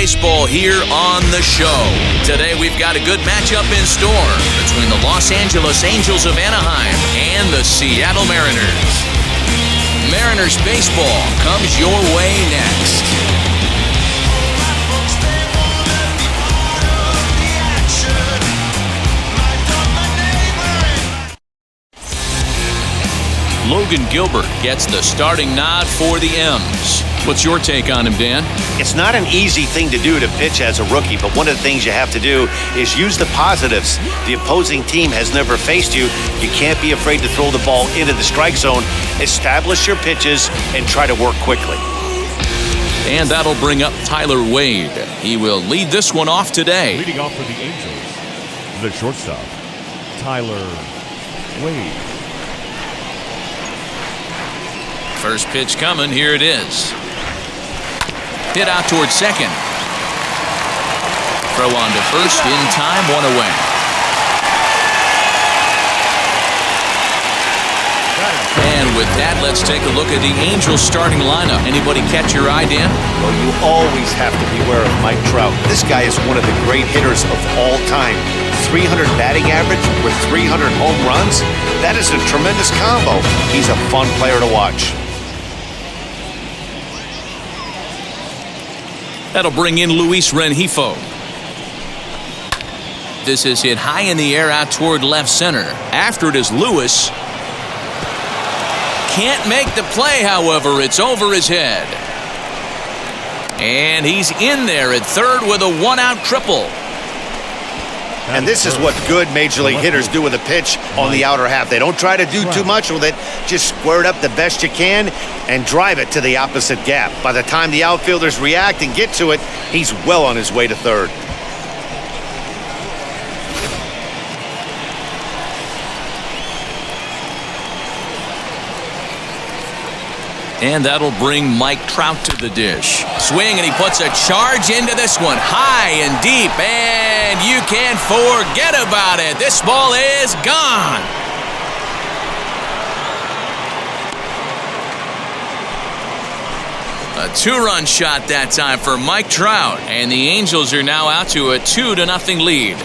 baseball here on the show. Today we've got a good matchup in store between the Los Angeles Angels of Anaheim and the Seattle Mariners. Mariners baseball comes your way next. Logan Gilbert gets the starting nod for the M's. What's your take on him, Dan? It's not an easy thing to do to pitch as a rookie, but one of the things you have to do is use the positives. The opposing team has never faced you. You can't be afraid to throw the ball into the strike zone. Establish your pitches and try to work quickly. And that'll bring up Tyler Wade. He will lead this one off today. Leading off for the Angels, the shortstop, Tyler Wade. First pitch coming, here it is. Hit out towards second. Throw on to first, in time, one away. And with that, let's take a look at the Angels starting lineup. Anybody catch your eye, Dan? Well, you always have to beware of Mike Trout. This guy is one of the great hitters of all time. 300 batting average with 300 home runs. That is a tremendous combo. He's a fun player to watch. That'll bring in Luis Rengifo. This is hit high in the air out toward left center. After it is Lewis. Can't make the play, however. It's over his head. And he's in there at third with a one-out triple. And this is what good Major League hitters do with a pitch on the outer half. They don't try to do too much with it. Just square it up the best you can and drive it to the opposite gap. By the time the outfielders react and get to it, he's well on his way to third. And that'll bring Mike Trout to the dish. Swing, and he puts a charge into this one. High and deep, and you can't forget about it. This ball is gone. A two-run shot that time for Mike Trout. And the Angels are now out to a 2-0 lead.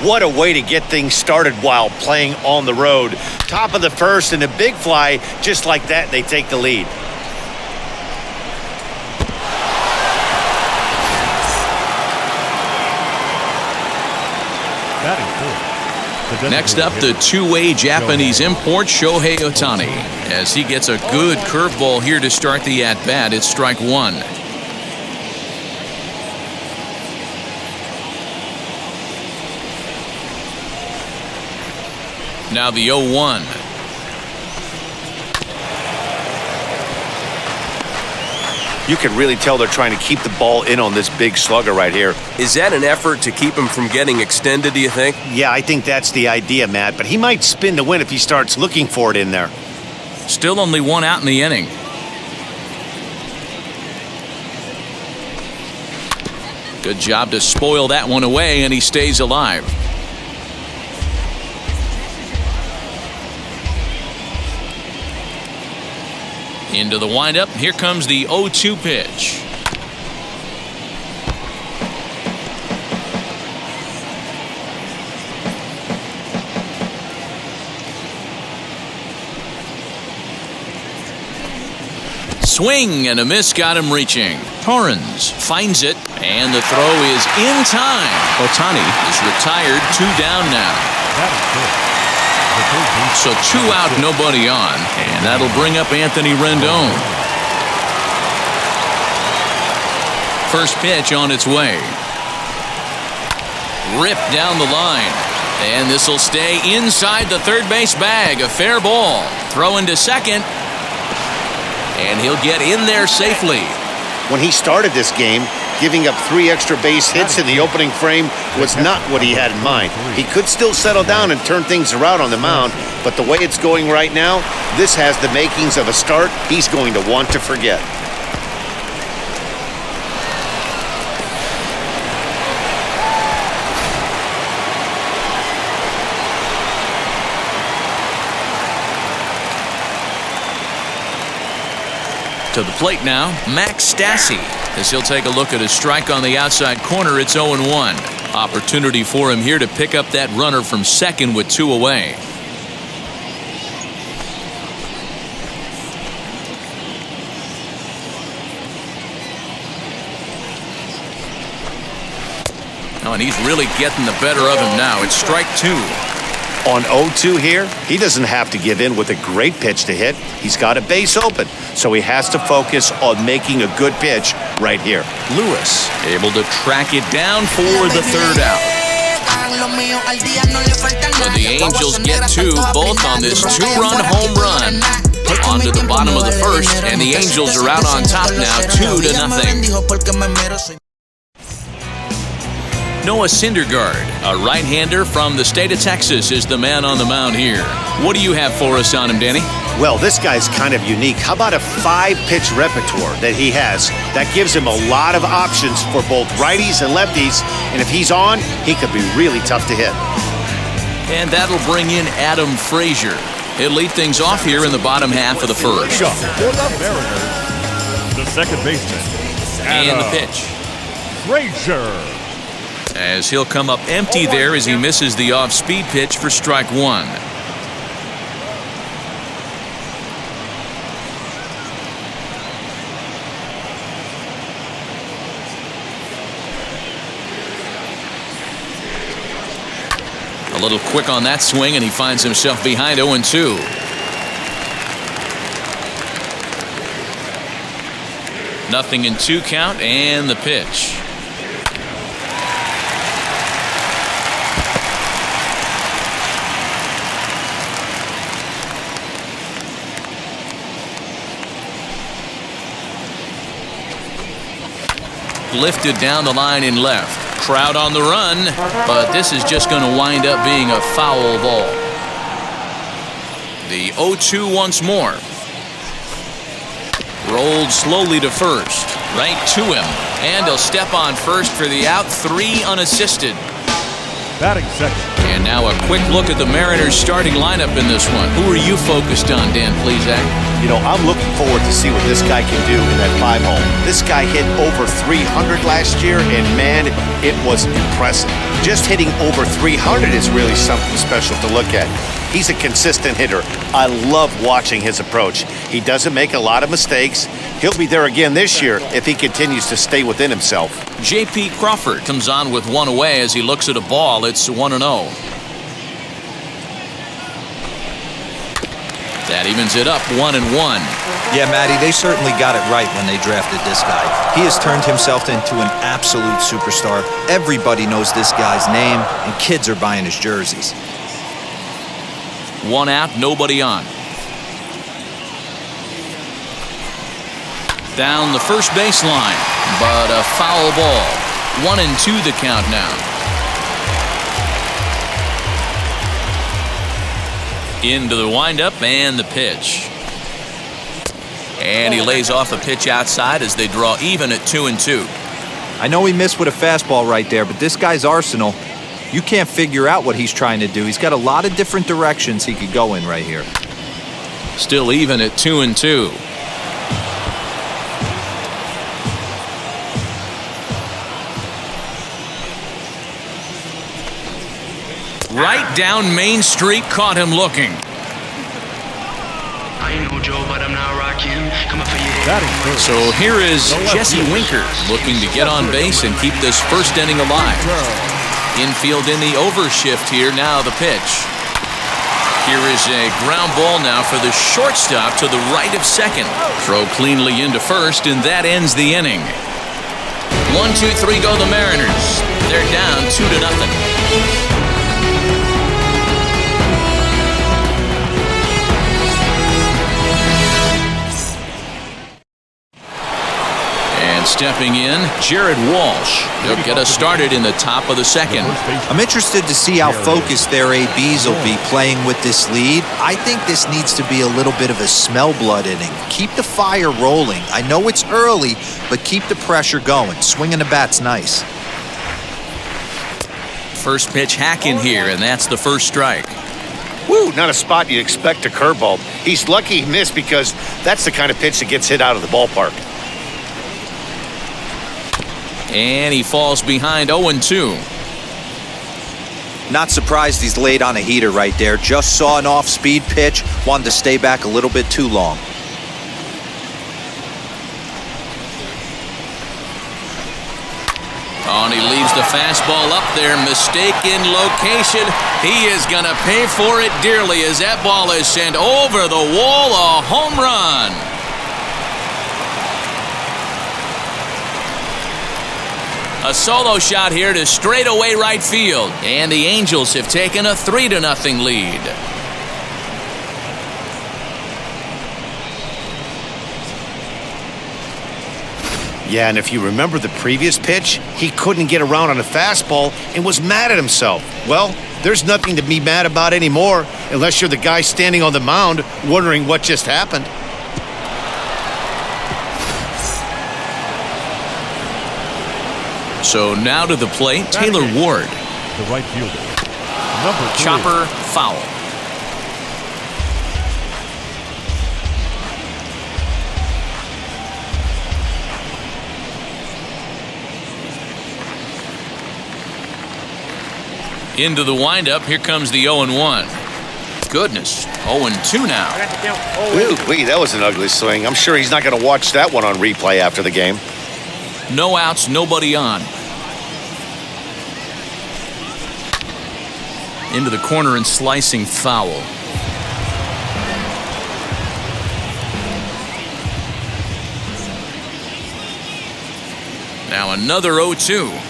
What a way to get things started while playing on the road. Top of the first and a big fly. Just like that, they take the lead. Next up, the two-way Japanese import, Shohei Ohtani. As he gets a good curveball here to start the at-bat, it's strike one. Now the 0-1. You can really tell they're trying to keep the ball in on this big slugger right here. Is that an effort to keep him from getting extended, do you think? Yeah, I think that's the idea, Matt. But he might spin to win if he starts looking for it in there. Still only one out in the inning. Good job to spoil that one away, and he stays alive. Into the windup. Here comes the 0-2 pitch. Swing and a miss got him reaching. Torrens finds it, and the throw is in time. Ohtani is retired, 2 down now. So 2 out, nobody on, and that'll bring up Anthony Rendon. First pitch on its way. Ripped down the line, and this will stay inside the third base bag. A fair ball. Throw into second, and he'll get in there safely. When he started this game, giving up 3 extra base hits in the opening frame was not what he had in mind. He could still settle down and turn things around on the mound, but the way it's going right now, this has the makings of a start he's going to want to forget. To the plate now, Max Stassi, as he'll take a look at his strike on the outside corner. It's 0-1. Opportunity for him here to pick up that runner from second with 2 away. Oh, and he's really getting the better of him now. It's strike 2. On 0-2 here, he doesn't have to give in with a great pitch to hit. He's got a base open, so he has to focus on making a good pitch right here. Lewis able to track it down for the third out. So the Angels get 2, both on this 2-run home run. On to the bottom of the first, and the Angels are out on top now, 2-0. Noah Syndergaard, a right-hander from the state of Texas, is the man on the mound here. What do you have for us on him, Danny? Well, this guy's kind of unique. How about a 5-pitch repertoire that he has? That gives him a lot of options for both righties and lefties, and if he's on, he could be really tough to hit. And that'll bring in Adam Frazier. He'll lead things off here in the bottom half of the first. For the Mariners, the second baseman, and the pitch. Frazier. As he'll come up empty there as he misses the off-speed pitch for strike 1. A little quick on that swing, and he finds himself behind 0-2. Nothing in 2 count, and the pitch. Lifted down the line in left. Crowd on the run, but this is just going to wind up being a foul ball. The 0-2 once more. Rolled slowly to first. Right to him. And he'll step on first for the out. 3 unassisted. Batting second. And now a quick look at the Mariners starting lineup in this one. Who are you focused on, Dan Plesac? You know, I'm looking forward to see what this guy can do in that 5-hole. This guy hit over 300 last year, and man, it was impressive. Just hitting over 300 is really something special to look at. He's a consistent hitter. I love watching his approach. He doesn't make a lot of mistakes. He'll be there again this year if he continues to stay within himself. J.P. Crawford comes on with 1 away as he looks at a ball. It's 1-0. That evens it up 1-1. Yeah, Matty, they certainly got it right when they drafted this guy. He has turned himself into an absolute superstar. Everybody knows this guy's name, and kids are buying his jerseys. 1 out, nobody on. Down the first baseline, but a foul ball. 1-2 the count now. Into the windup and the pitch. And he lays off a pitch outside as they draw even at 2-2. I know he missed with a fastball right there, but this guy's arsenal, you can't figure out what he's trying to do. He's got a lot of different directions he could go in right here. Still even at 2-2. Right down Main Street, caught him looking. So here is Jesse Winker looking to get on base and keep this first inning alive. Infield in the overshift here. Now the pitch. Here is a ground ball now for the shortstop to the right of second. Throw cleanly into first, and that ends the inning. 1-2-3 go the Mariners. They're down 2-0. Stepping in, Jared Walsh. He'll get us started in the top of the second. I'm interested to see how focused their ABs will be playing with this lead. I think this needs to be a little bit of a smell blood inning. Keep the fire rolling. I know it's early, but keep the pressure going. Swinging the bat's nice. First pitch hack in here, and that's the first strike. Woo, not a spot you'd expect a curveball. He's lucky he missed because that's the kind of pitch that gets hit out of the ballpark. And he falls behind 0-2. Not surprised he's laid on a heater right there. Just saw an off-speed pitch. Wanted to stay back a little bit too long. Oh, and he leaves the fastball up there. Mistaken location. He is going to pay for it dearly as that ball is sent over the wall. A home run. A solo shot here to straightaway right field. And the Angels have taken a 3-0 lead. Yeah, and if you remember the previous pitch, he couldn't get around on a fastball and was mad at himself. Well, there's nothing to be mad about anymore unless you're the guy standing on the mound wondering what just happened. So now to the plate, Taylor Ward. The right fielder. Number 3. Chopper foul. Into the windup, here comes the 0-1. Goodness, 0-2 now. Ooh, that was an ugly swing. I'm sure he's not going to watch that one on replay after the game. No outs, nobody on. Into the corner and slicing foul. Now another 0-2.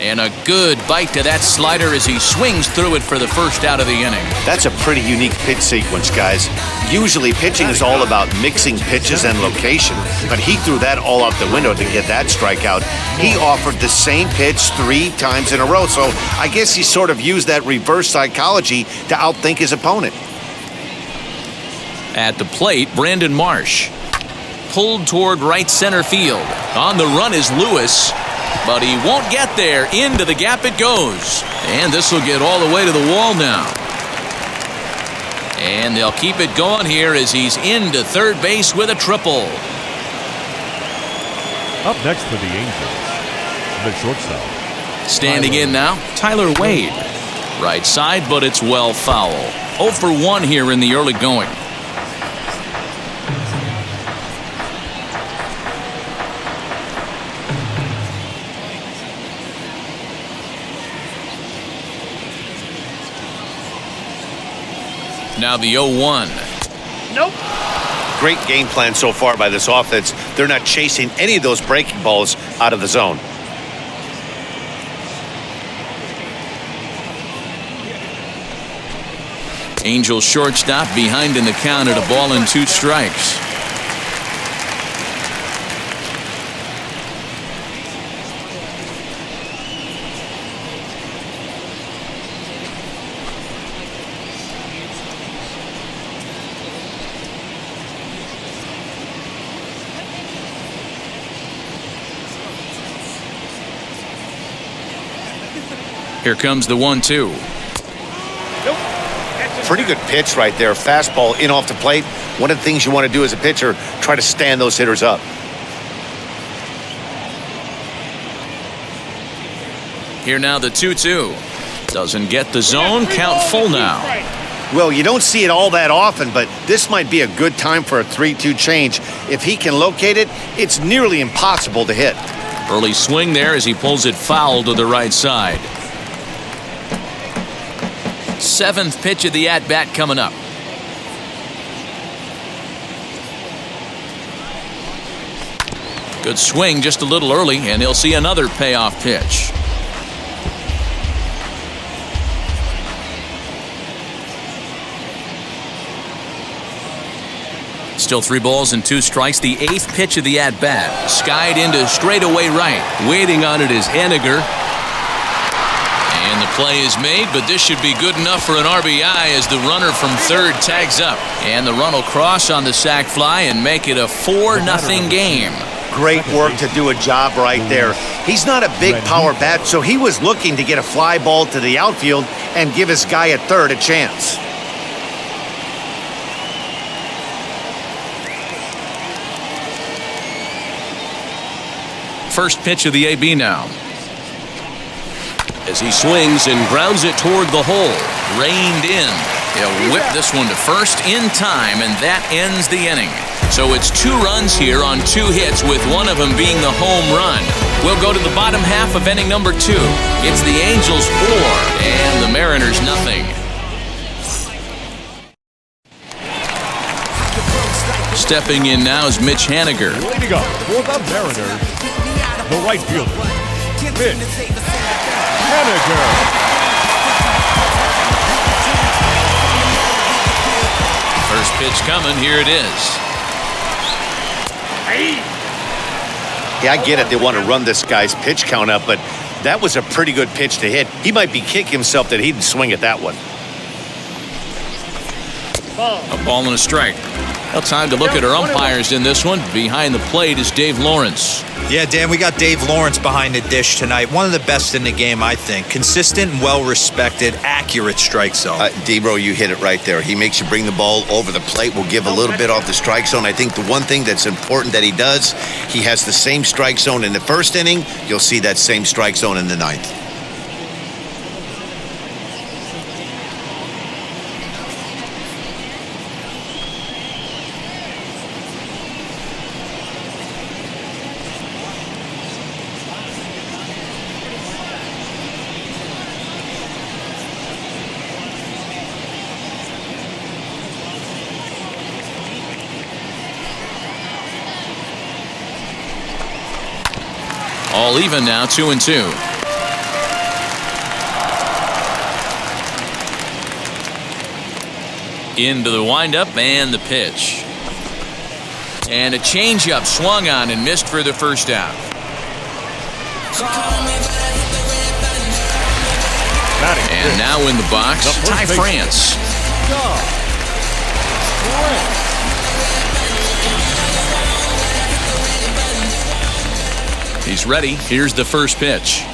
And a good bite to that slider as he swings through it for the first out of the inning. That's a pretty unique pitch sequence, guys. Usually pitching is all about mixing pitches and location, but he threw that all out the window to get that strikeout. He offered the same pitch 3 times in a row, so I guess he sort of used that reverse psychology to outthink his opponent. At the plate, Brandon Marsh. Pulled toward right center field. On the run is Lewis. But he won't get there. Into the gap it goes. And this will get all the way to the wall now. And they'll keep it going here as he's into third base with a triple. Up next for the Angels, the shortstop. Standing in now, Tyler Wade. Right side, but it's well foul. 0 for 1 here in the early going. Now the 0-1. Nope. Great game plan so far by this offense. They're not chasing any of those breaking balls out of the zone. Angels shortstop behind in the count at 1-2 strikes. Here comes the 1-2. Pretty good pitch right there. Fastball in off the plate. One of the things you want to do as a pitcher, try to stand those hitters up. Here now the 2-2. Doesn't get the zone. Count full now. Well, you don't see it all that often, but this might be a good time for a 3-2 change. If he can locate it, it's nearly impossible to hit. Early swing there as he pulls it foul to the right side. 7th pitch of the at-bat coming up. Good swing just a little early, and he'll see another payoff pitch. Still 3 balls and 2 strikes. The 8th pitch of the at-bat. Skied into straightaway right. Waiting on it is Henniger. And the play is made, but this should be good enough for an RBI as the runner from third tags up. And the run will cross on the sac fly and make it a 4-0 game. Great work to do a job right there. He's not a big power bat, so he was looking to get a fly ball to the outfield and give his guy at third a chance. First pitch of the AB now. As he swings and grounds it toward the hole. Reined in. He'll whip this one to first in time, and that ends the inning. So it's 2 runs here on 2 hits, with one of them being the home run. We'll go to the bottom half of inning number 2. It's the Angels 4 and the Mariners nothing. Stepping in now is Mitch Haniger. Leading up for the Mariners, the right fielder, Mitch Haniger. First pitch coming. Here it is. Yeah, I get it. They want to run this guy's pitch count up, but that was a pretty good pitch to hit. He might be kicking himself that he didn't swing at that one. A ball and a strike. Well, time to look at our umpires in this one. Behind the plate is Dave Lawrence. Yeah, Dan, we got Dave Lawrence behind the dish tonight. One of the best in the game, I think. Consistent and well-respected, accurate strike zone. D-Bro, you hit it right there. He makes you bring the ball over the plate. We'll give a little bit off the strike zone. I think the one thing that's important that he does, he has the same strike zone in the first inning. You'll see that same strike zone in the 9th. All even now, 2-2. Into the windup and the pitch. And a changeup swung on and missed for the first out. And now in the box, Ty France. He's ready. Here's the first pitch.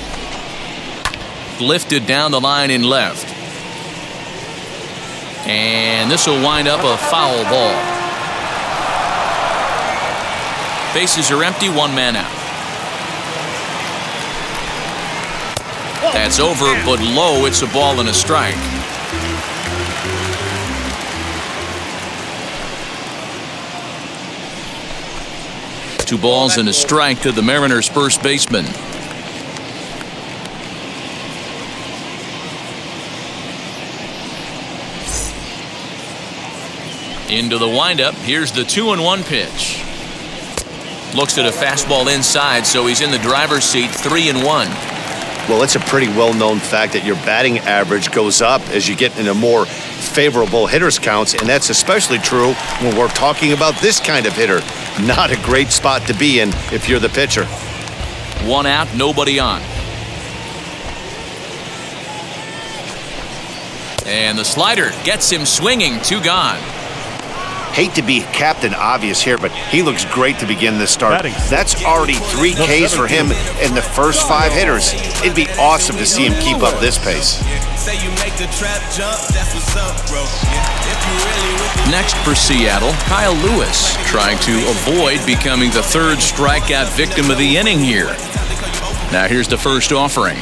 Lifted down the line in left. And this will wind up a foul ball. Bases are empty, 1 man out. That's over, but low. It's a ball and a strike. Two balls and a strike to the Mariners' first baseman. Into the windup. Here's the 2-1 pitch. Looks at a fastball inside, so he's in the driver's seat, 3-1. Well, it's a pretty well-known fact that your batting average goes up as you get into more favorable hitters counts, and that's especially true when we're talking about this kind of hitter. Not a great spot to be in if you're the pitcher. 1 out, nobody on. And the slider gets him swinging, 2 gone. Hate to be Captain Obvious here, but he looks great to begin this start. That's already 3 Ks for him in the first 5 hitters. It'd be awesome to see him keep up this pace. Next for Seattle, Kyle Lewis, trying to avoid becoming the 3rd strikeout victim of the inning here. Now here's the first offering.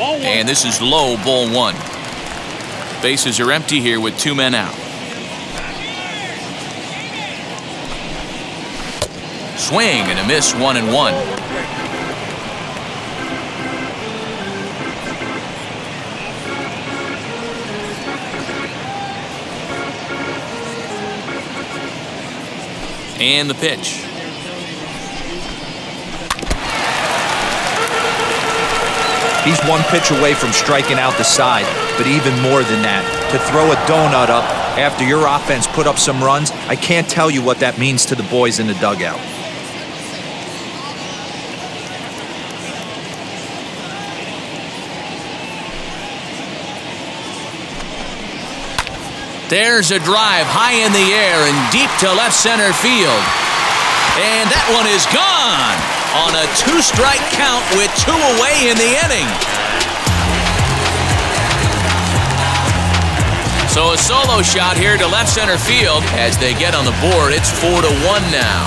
And this is low, ball 1. Bases are empty here with 2 men out. Swing and a miss, 1-1. And the pitch. He's 1 pitch away from striking out the side, but even more than that, to throw a donut up after your offense put up some runs, I can't tell you what that means to the boys in the dugout. There's a drive high in the air and deep to left center field. And that one is gone on a 2-strike count with 2 away in the inning. So a solo shot here to left center field as they get on the board. It's 4-1 now.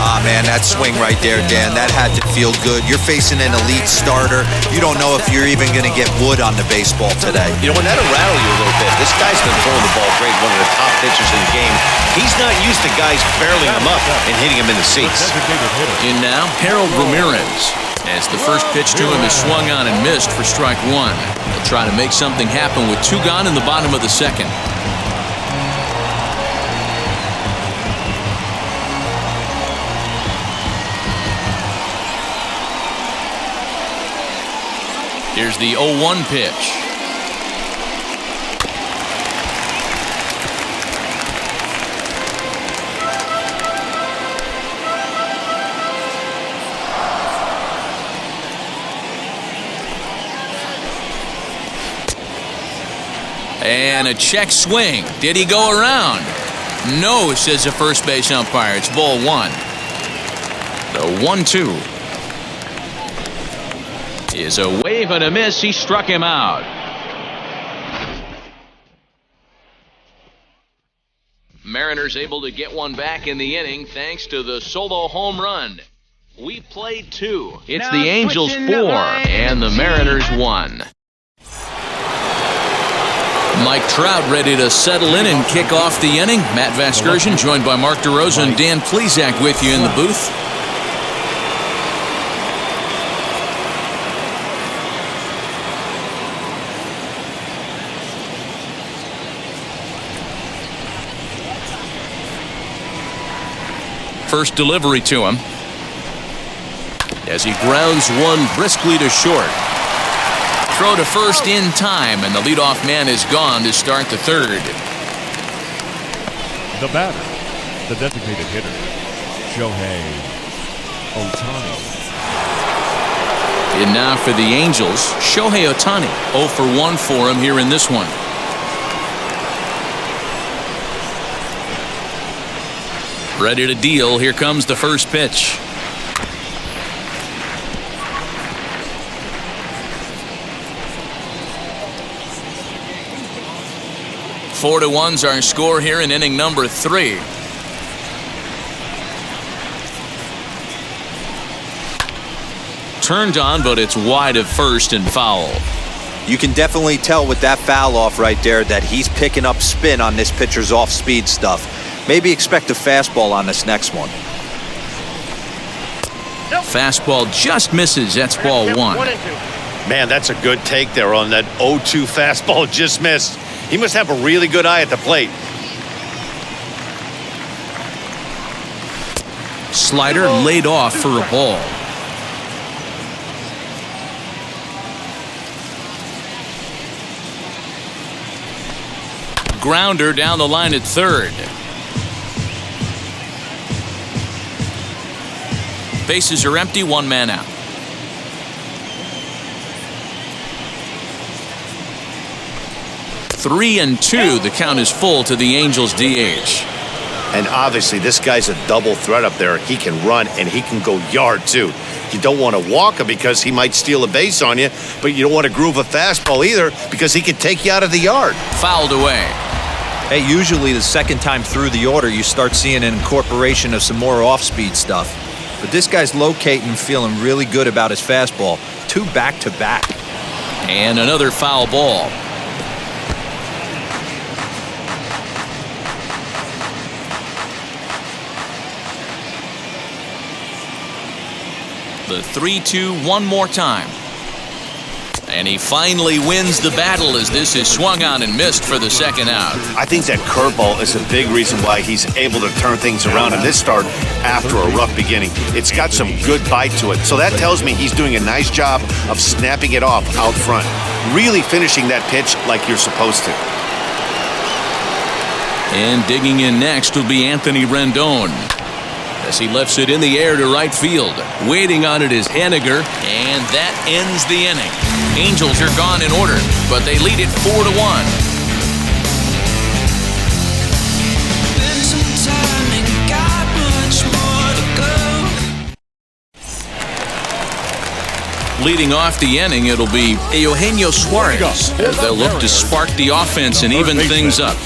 Ah, man, that swing right there, Dan, that had to feel good. You're facing an elite starter. You don't know if you're even going to get wood on the baseball today. You know, and that'll rattle you a little bit. This guy's been throwing the ball great, one of the top pitchers in the game. He's not used to guys barreling him up and hitting him in the seats. In now, Harold Ramirez, as the first pitch to him is swung on and missed for strike 1. He'll try to make something happen with 2 gone in the bottom of the second. Here's the 0-1 pitch. And a check swing. Did he go around? No, says the first base umpire. It's ball 1. The 1-2 is a wave and a miss. He struck him out. Mariners able to get one back in the inning thanks to the solo home run. We played 2. It's the Angels 4 and the Mariners 1. Mike Trout ready to settle in and kick off the inning. Matt Vasgersian joined by Mark DeRosa and Dan Plesac with you in the booth. First delivery to him as he grounds one briskly to short. Throw to first in time, and the leadoff man is gone to start the third. The batter, the designated hitter, Shohei Ohtani. And now for the Angels, Shohei Ohtani. 0 for 1 for him here in this one. Ready to deal. Here comes the first pitch. Four to 1's our score here in inning number 3. Turned on, but it's wide of first and foul. You can definitely tell with that foul off right there that he's picking up spin on this pitcher's off-speed stuff. Maybe expect a fastball on this next one. Fastball just misses. That's ball 1. Man, that's a good take there on that 0-2 fastball just missed. He must have a really good eye at the plate. Slider laid off for a ball. Grounder down the line at third. Bases are empty, 1 man out. Three and 2. The count is full to the Angels DH. And obviously, this guy's a double threat up there. He can run and he can go yard too. You don't want to walk him because he might steal a base on you, but you don't want to groove a fastball either because he can take you out of the yard. Fouled away. Hey, usually the second time through the order, you start seeing an incorporation of some more off-speed stuff. But this guy's locating and feeling really good about his fastball. 2 back-to-back. And another foul ball. The 3-2 one more time. And he finally wins the battle as this is swung on and missed for the second out. I think that curveball is a big reason why he's able to turn things around in this start after a rough beginning. It's got some good bite to it. So that tells me he's doing a nice job of snapping it off out front. Really finishing that pitch like you're supposed to. And digging in next will be Anthony Rendon. as he lifts it in the air to right field. Waiting on it is Haniger, and that ends the inning. Angels are gone in order, but they lead it 4-1. Leading off the inning, it'll be Eugenio Suarez, as they'll look to spark the offense and even things up.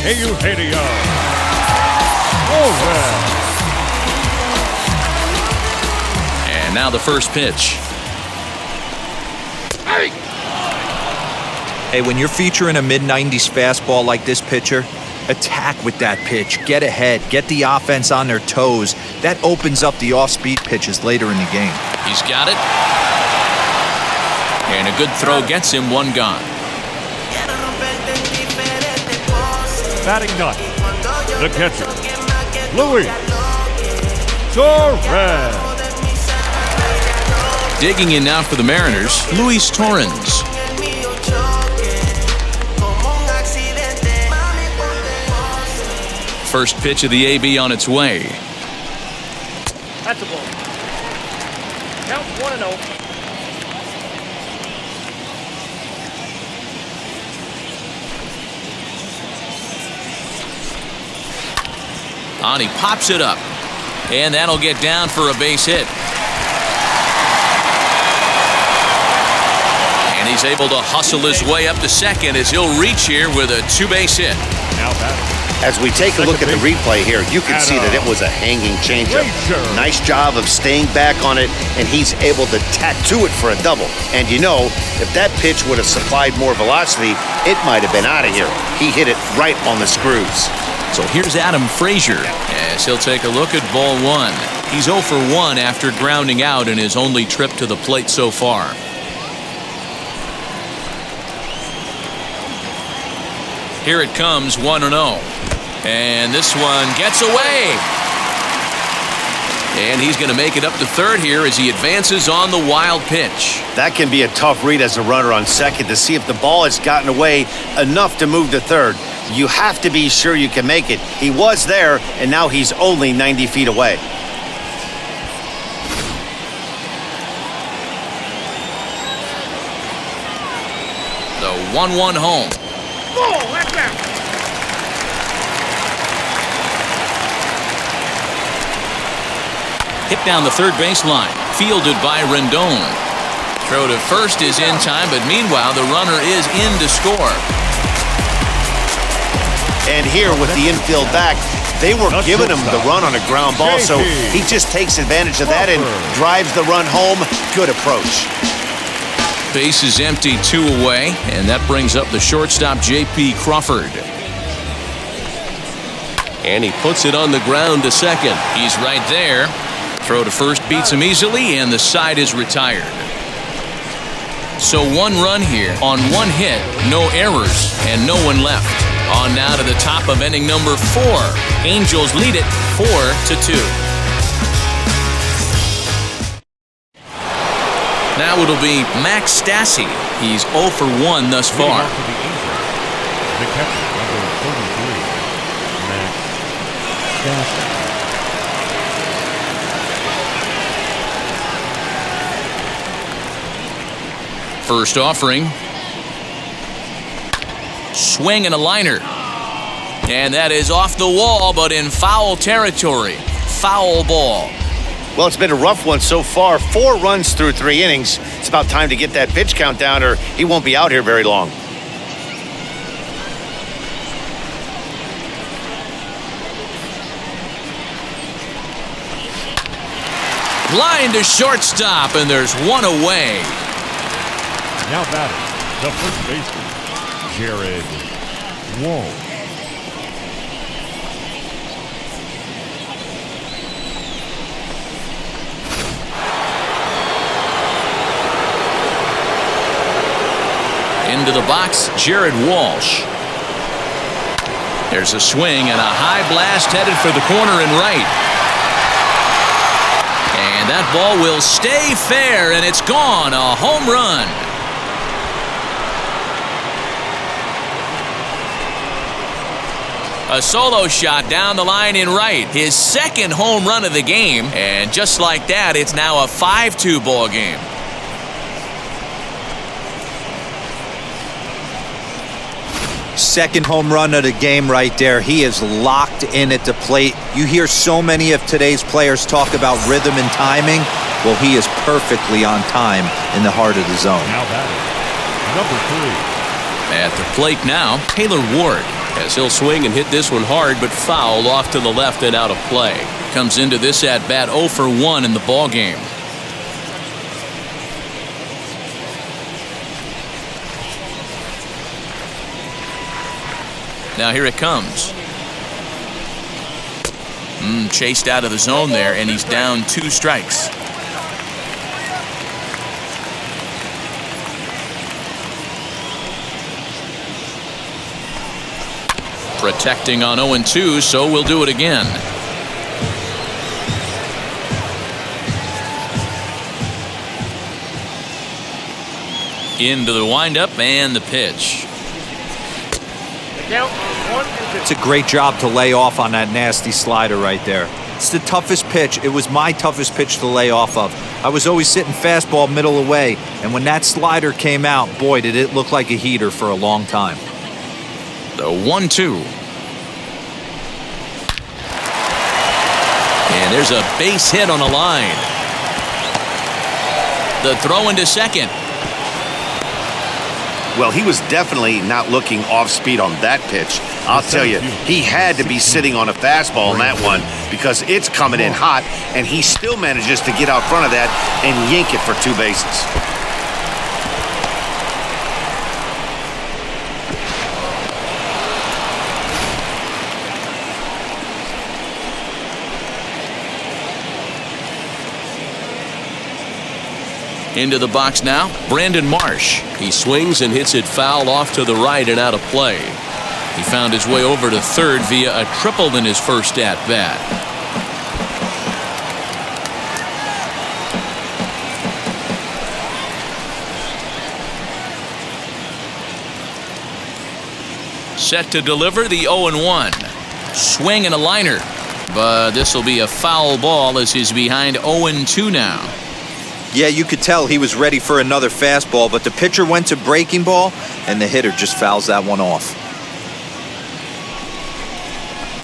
Eugenio. Over. And now the first pitch. Hey, when you're featuring a mid-90s fastball like this pitcher, attack with that pitch. Get ahead. Get the offense on their toes. That opens up the off-speed pitches later in the game. He's got it. And a good throw gets him one gone. Batting ninth, the catcher, Luis Torres. Digging in now for the Mariners, Luis Torres. First pitch of the AB on its way. That's a ball. Count 1-0. On, he pops it up, and that'll get down for a base hit. And he's able to hustle his way up to second as he'll reach here with a two-base hit. Now batting. As we take a look at the replay here, you can see that it was a hanging changeup. Nice job of staying back on it, and he's able to tattoo it for a double. And you know, if that pitch would have supplied more velocity, it might have been out of here. He hit it right on the screws. So here's Adam Frazier as he'll take a look at ball one. He's 0 for 1 after grounding out in his only trip to the plate so far. Here it comes, 1-0. And this one gets away. And he's going to make it up to third here as he advances on the wild pitch. That can be a tough read as a runner on second to see if the ball has gotten away enough to move to third. You have to be sure you can make it. He was there, and now he's only 90 feet away. The 1-1 home. Oh, that's out. Hit down the third baseline, fielded by Rendon. Throw to first is in time, but meanwhile the runner is in to score. And here with the infield back, they were giving him the run on a ground ball, so he just takes advantage of that and drives the run home. Good approach. Base is empty, 2 away, and that brings up the shortstop, J.P. Crawford. And he puts it on the ground to second. He's right there. Throw to first beats him easily, and the side is retired. So 1 run here on 1 hit, no errors, and no one left. On now to the top of inning number 4. Angels lead it 4-2. Now it'll be Max Stassi. He's 0 for 1 thus far. The catcher, number 33, Max Stassi. First offering. Swing and a liner. And that is off the wall, but in foul territory. Foul ball. Well, it's been a rough one so far. 4 runs through 3 innings. It's about time to get that pitch count down, or he won't be out here very long. Line to shortstop, and there's 1 away. Now batting, the first baseman, Jared Walsh. Into the box, Jared Walsh. There's a swing and a high blast headed for the corner and right. And that ball will stay fair, and it's gone. A home run. A solo shot down the line in right. His second home run of the game. And just like that, it's now a 5-2 ball game. Second home run of the game right there. He is locked in at the plate. You hear so many of today's players talk about rhythm and timing. Well, he is perfectly on time in the heart of the zone. Now batting, number 3. At the plate now, Taylor Ward, as he'll swing and hit this one hard, but foul off to the left and out of play. Comes into this at bat 0 for 1 in the ball game. Now here it comes. Chased out of the zone there, and he's down 2 strikes. Protecting on 0-2, so we'll do it again. Into the windup and the pitch. It's a great job to lay off on that nasty slider right there. It's the toughest pitch. It was my toughest pitch to lay off of. I was always sitting fastball middle away, and when that slider came out, boy, did it look like a heater for a long time. The 1-2. And there's a base hit on the line. The throw into second. Well, he was definitely not looking off speed on that pitch. I'll tell you, he had to be sitting on a fastball on that one because it's coming in hot, and he still manages to get out front of that and yank it for 2 bases. Into the box now, Brandon Marsh. He swings and hits it foul off to the right and out of play. He found his way over to third via a triple in his first at-bat. Set to deliver the 0-1. Swing and a liner. But this will be a foul ball as he's behind 0-2 now. Yeah, you could tell he was ready for another fastball, but the pitcher went to breaking ball, and the hitter just fouls that one off.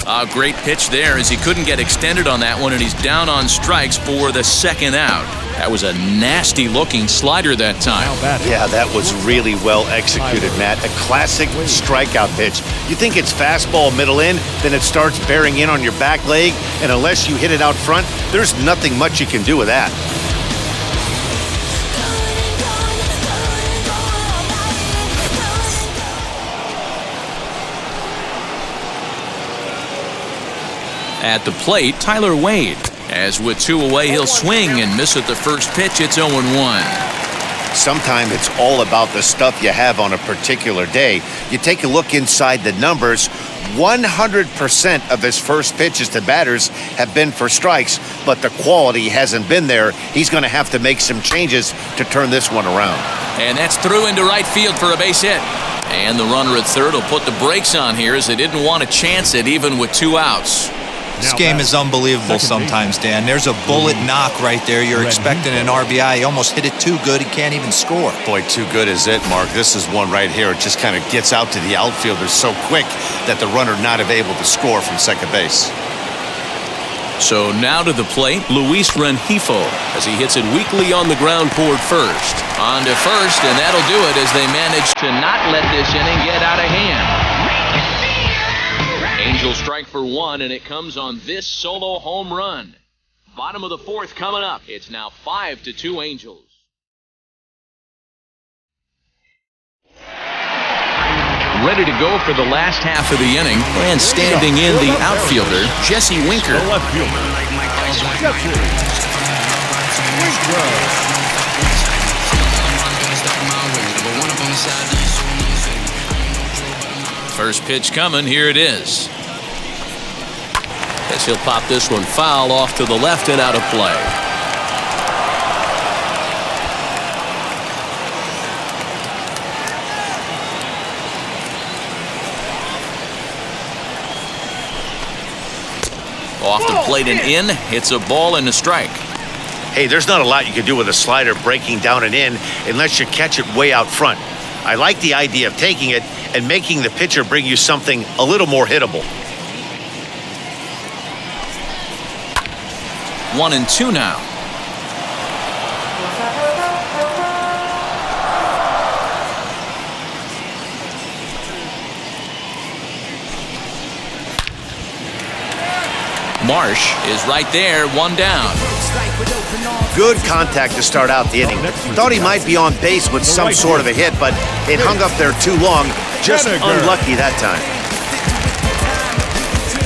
A great pitch there as he couldn't get extended on that one, and he's down on strikes for the second out. That was a nasty-looking slider that time. Yeah, that was really well executed, Matt. A classic strikeout pitch. You think it's fastball middle in, then it starts bearing in on your back leg, and unless you hit it out front, there's nothing much you can do with that. At the plate, Tyler Wade. As with 2 away, he'll swing and miss at the first pitch. It's 0-1. Sometimes it's all about the stuff you have on a particular day. You take a look inside the numbers. 100% of his first pitches to batters have been for strikes, but the quality hasn't been there. He's going to have to make some changes to turn this one around. And that's through into right field for a base hit. And the runner at third will put the brakes on here as they didn't want to chance it even with 2 outs. This game is unbelievable sometimes, Dan. There's a bullet knock right there. You're expecting an RBI. He almost hit it too good. He can't even score. Boy, too good is it, Mark. This is one right here. It just kind of gets out to the outfielder so quick that the runner not able to score from second base. So now to the plate, Luis Rengifo, as he hits it weakly on the ground toward first. On to first, and that'll do it as they manage to not let this inning get out of hand. Angels strike for 1, and it comes on this solo home run. Bottom of the 4th coming up. It's now 5-2 Angels. Ready to go for the last half of the inning, and standing in the outfielder, Jesse Winker. The left fielder, Jesse Winker. First pitch coming, here it is. As he'll pop this one foul off to the left and out of play. played an in. It's a ball and a strike. Hey, there's not a lot you can do with a slider breaking down and in unless you catch it way out front. I like the idea of taking it and making the pitcher bring you something a little more hittable. 1-2 now. Marsh is right there, one down. Good contact to start out the inning. Thought he might be on base with some sort of a hit, but it hung up there too long. Just unlucky that time.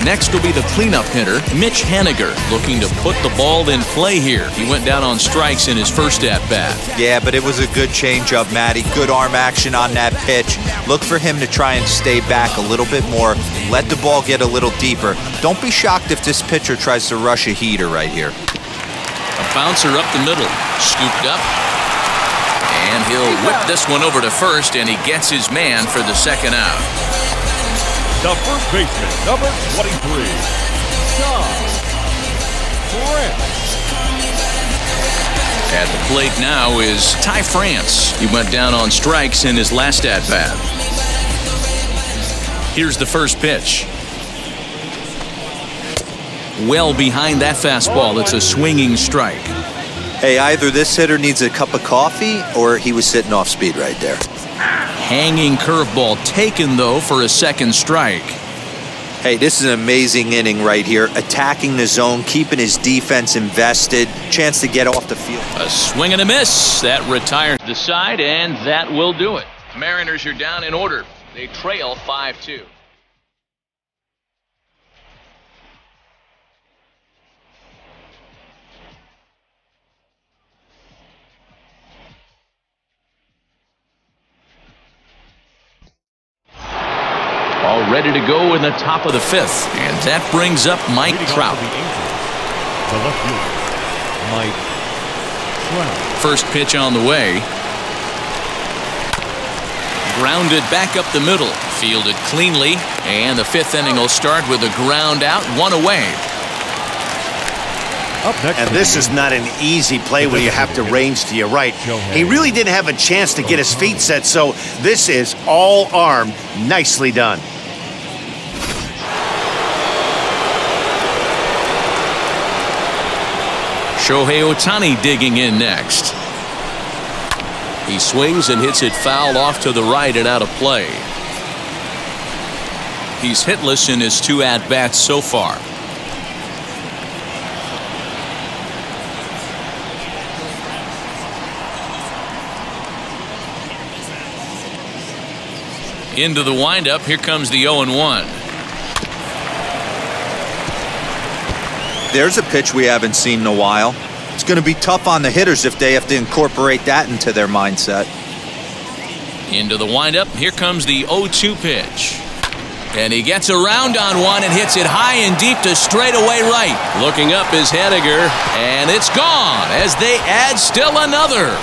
Next will be the cleanup hitter, Mitch Haniger, looking to put the ball in play here. He went down on strikes in his first at-bat. Yeah, but it was a good changeup, Matty. Good arm action on that pitch. Look for him to try and stay back a little bit more. Let the ball get a little deeper. Don't be shocked if this pitcher tries to rush a heater right here. A bouncer up the middle, scooped up. And he'll whip this one over to first, and he gets his man for the second out. The first baseman, number 23, John France. At the plate now is Ty France. He went down on strikes in his last at-bat. Here's the first pitch. Well behind that fastball. It's a swinging strike. Hey, either this hitter needs a cup of coffee or he was sitting off speed right there. Hanging curveball taken, though, for a second strike. Hey, this is an amazing inning right here. Attacking the zone, keeping his defense invested. Chance to get off the field. A swing and a miss. That retires the side, and that will do it. Mariners are down in order. They trail 5-2. All ready to go in the top of the fifth. And that brings up Mike Trout. The left fielder, Mike Trout. First pitch on the way. Grounded back up the middle. Fielded cleanly. And the fifth inning will start with a ground out, one away. Up next, and this is not an easy play when you have to range to your right. He really didn't have a chance to get his feet set, so this is all arm. Nicely done. Shohei Ohtani digging in next. He swings and hits it foul off to the right and out of play. He's hitless in his two at-bats so far. Into the windup. Here comes the 0-1. There's a pitch we haven't seen in a while. It's going to be tough on the hitters if they have to incorporate that into their mindset. Into the windup. Here comes the 0-2 pitch. And he gets around on one and hits it high and deep to straightaway right. Looking up is Haniger, and it's gone as they add still another.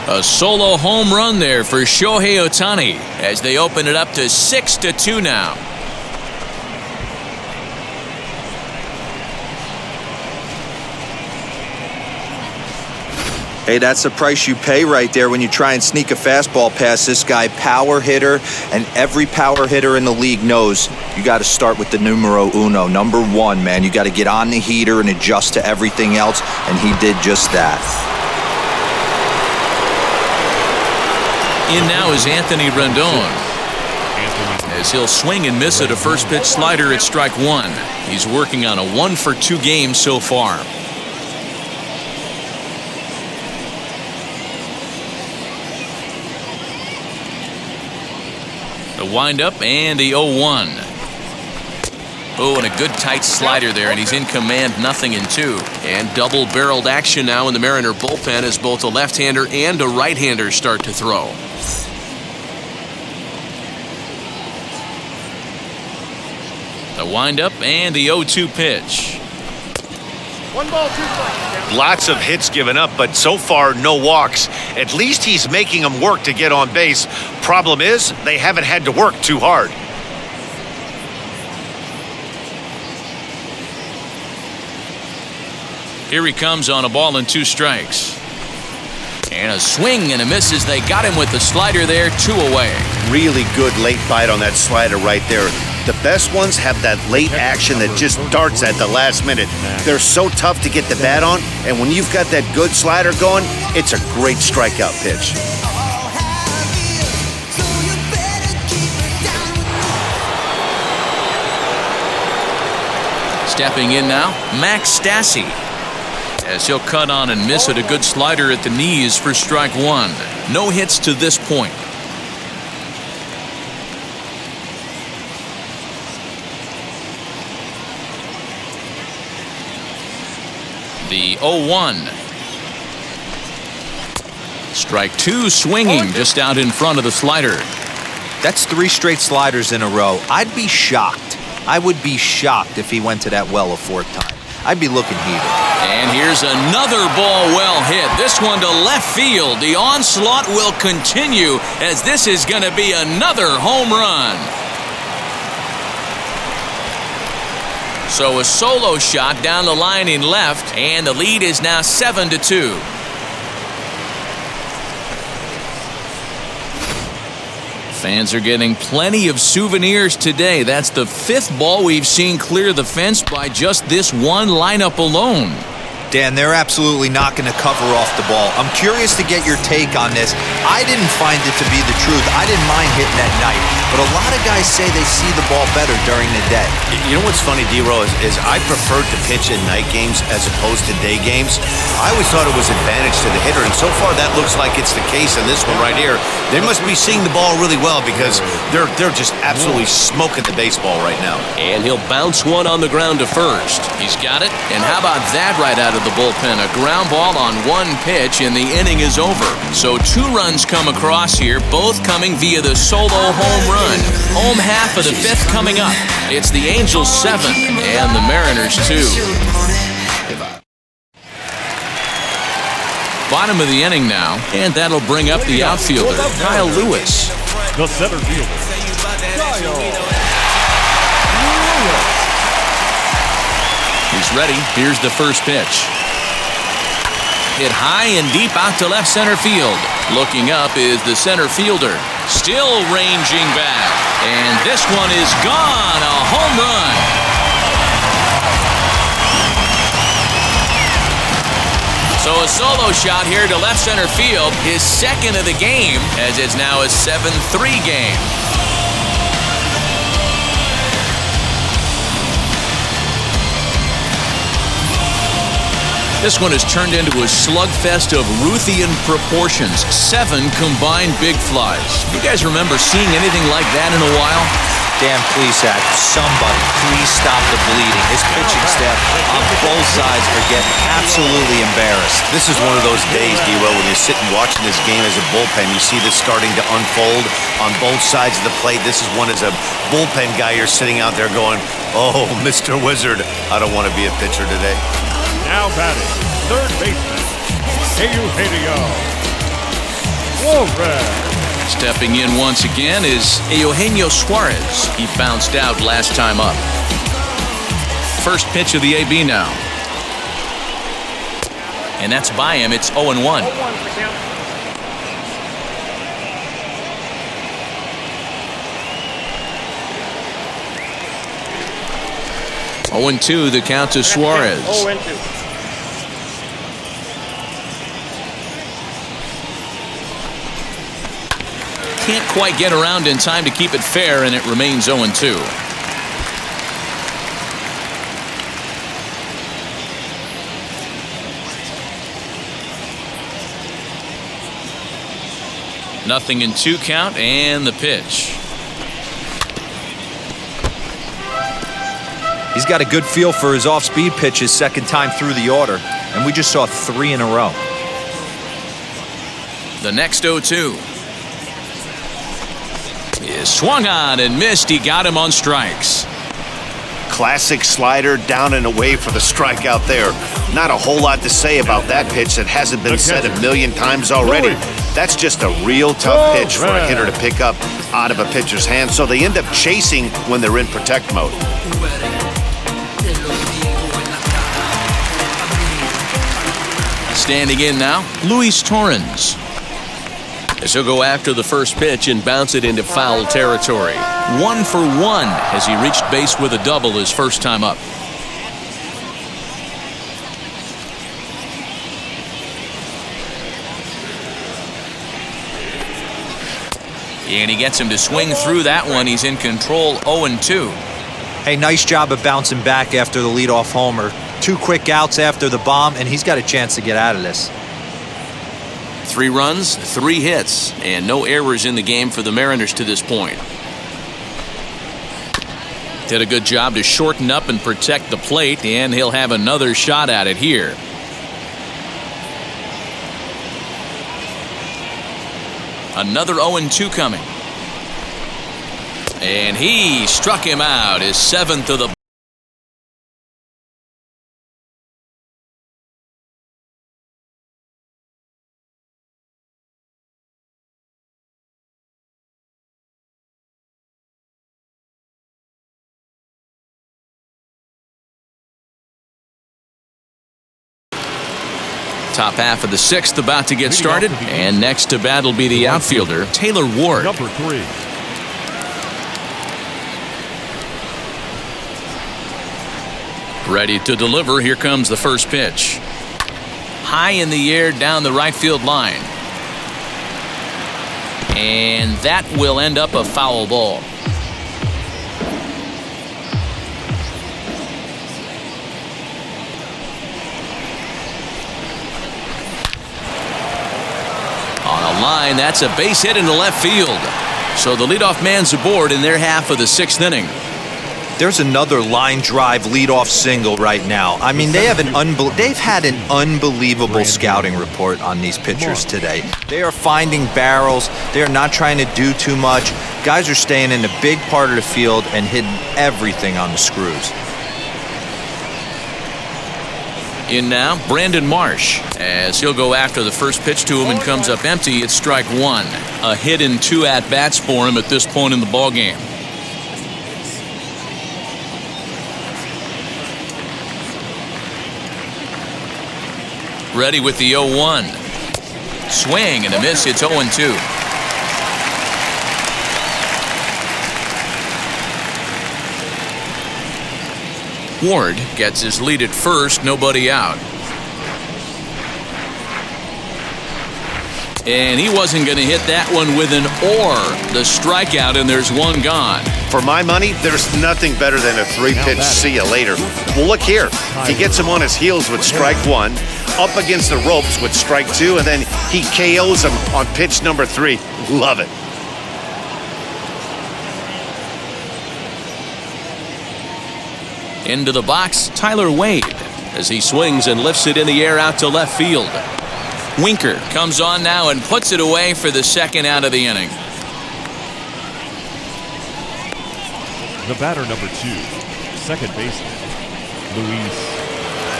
A solo home run there for Shohei Ohtani as they open it up to 6-2 now. Hey, that's the price you pay right there when you try and sneak a fastball past this guy. Power hitter, and every power hitter in the league knows you got to start with the numero uno, number one, man. You got to get on the heater and adjust to everything else, and he did just that. In now is Anthony Rendon, as he'll swing and miss at a first pitch slider at strike one. He's working on a 1-for-2 game so far. The windup and the 0-1. Oh, and a good tight slider there, and he's in command, 0-2. And double-barreled action now in the Mariner bullpen as both a left-hander and a right-hander start to throw. The windup and the 0-2 pitch. 1 ball, 2 strikes. Lots of hits given up, but so far, no walks. At least he's making them work to get on base. Problem is, they haven't had to work too hard. Here he comes on a ball and 2 strikes. And a swing and a miss as they got him with the slider there, 2 away. Really good late bite on that slider right there. The best ones have that late action that just darts at the last minute. They're so tough to get the bat on, and when you've got that good slider going, it's a great strikeout pitch. Stepping in now, Max Stassi. As he'll cut on and miss it, a good slider at the knees for strike 1. No hits to this point. The 0-1. Strike 2 swinging just out in front of the slider. That's 3 straight sliders in a row. I'd be shocked. I would be shocked if he went to that well a 4th time. I'd be looking heated. And here's another ball well hit. This one to left field. The onslaught will continue as this is going to be another home run. So a solo shot down the line in left, and the lead is now 7-2. Fans are getting plenty of souvenirs today. That's the 5th ball we've seen clear the fence by just this one lineup alone. Dan, they're absolutely not going to cover off the ball. I'm curious to get your take on this. I didn't find it to be the truth. I didn't mind hitting at night, but a lot of guys say they see the ball better during the day. You know what's funny, D-Row, is I preferred to pitch in night games as opposed to day games. I always thought it was advantage to the hitter, and so far that looks like it's the case in this one right here. They must be seeing the ball really well because they're just absolutely smoking the baseball right now. And he'll bounce one on the ground to first. He's got it, and how about that right out of the bullpen? A ground ball on 1 pitch, and the inning is over. So 2 runs come across here, both coming via the solo home run. Home half of the 5th coming up. It's the Angels 7 and the Mariners 2. Bottom of the inning now, and that'll bring up the outfielder, Kyle Lewis. The center fielder, Kyle Lewis. He's ready. Here's the first pitch. Hit high and deep out to left center field. Looking up is the center fielder. Still ranging back. And this one is gone. A home run. So a solo shot here to left center field. His 2nd of the game, as it's now a 7-3 game. This one has turned into a slugfest of Ruthian proportions. 7 combined big flies. You guys remember seeing anything like that in a while? Dan Plesac, somebody, please stop the bleeding. His pitching staff on both sides are getting absolutely embarrassed. This is one of those days, D-Row, when you sit and watching this game as a bullpen, you see this starting to unfold on both sides of the plate. This is one as a bullpen guy, you're sitting out there going, oh, Mr. Wizard, I don't want to be a pitcher today. Now batting, 3rd baseman, Eugenio Suarez. Stepping in once again is Eugenio Suarez. He bounced out last time up. First pitch of the AB now. And that's by him. It's 0-1. 0-1 for count. Oh, 0-2 the count to Suarez. 0-2. Can't quite get around in time to keep it fair, and it remains 0-2. Nothing in 2 count, and the pitch. He's got a good feel for his off-speed pitches 2nd time through the order, and we just saw 3 in a row. The next 0-2 is swung on and missed. He got him on strikes. Classic slider down and away for the strikeout there. Not a whole lot to say about that pitch that hasn't been said a million times already. That's just a real tough pitch for a hitter to pick up out of a pitcher's hand, so they end up chasing when they're in protect mode. Standing in now, Luis Torrens. As he'll go after the first pitch and bounce it into foul territory. 1 for 1 as he reached base with a double his first time up. And he gets him to swing through that one. He's in control, 0-2. Hey, nice job of bouncing back after the leadoff homer. 2 quick outs after the bomb, and he's got a chance to get out of this. 3 runs, 3 hits, and no errors in the game for the Mariners to this point. Did a good job to shorten up and protect the plate, and he'll have another shot at it here. Another 0-2 coming. And he struck him out, his 7th of the top half of the 6th about to get started, and next to bat will be the outfielder, Taylor Ward. Number 3. Ready to deliver. Here comes the first pitch. High in the air down the right field line. And that will end up a foul ball. Line, that's a base hit into left field. So the leadoff man's aboard in their half of the 6th inning. There's another line drive leadoff single right now. I mean, they've had an unbelievable scouting report on these pitchers today. They are finding barrels. They are not trying to do too much. Guys are staying in the big part of the field and hitting everything on the screws. In now, Brandon Marsh, as he'll go after the first pitch to him and comes up empty. It's strike 1. A hit in 2 at-bats for him at this point in the ballgame. Ready with the 0-1. Swing and a miss. It's 0-2. Ward gets his lead at first, nobody out. And he wasn't going to hit that one with an or. The strikeout, and there's one gone. For my money, there's nothing better than a 3-pitch see you later. Well, look here. He gets him on his heels with strike 1, up against the ropes with strike 2, and then he KOs him on pitch number 3. Love it. Into the box, Tyler Wade, as he swings and lifts it in the air out to left field. Winker comes on now and puts it away for the 2nd out of the inning. The batter, number 2, second baseman, Luis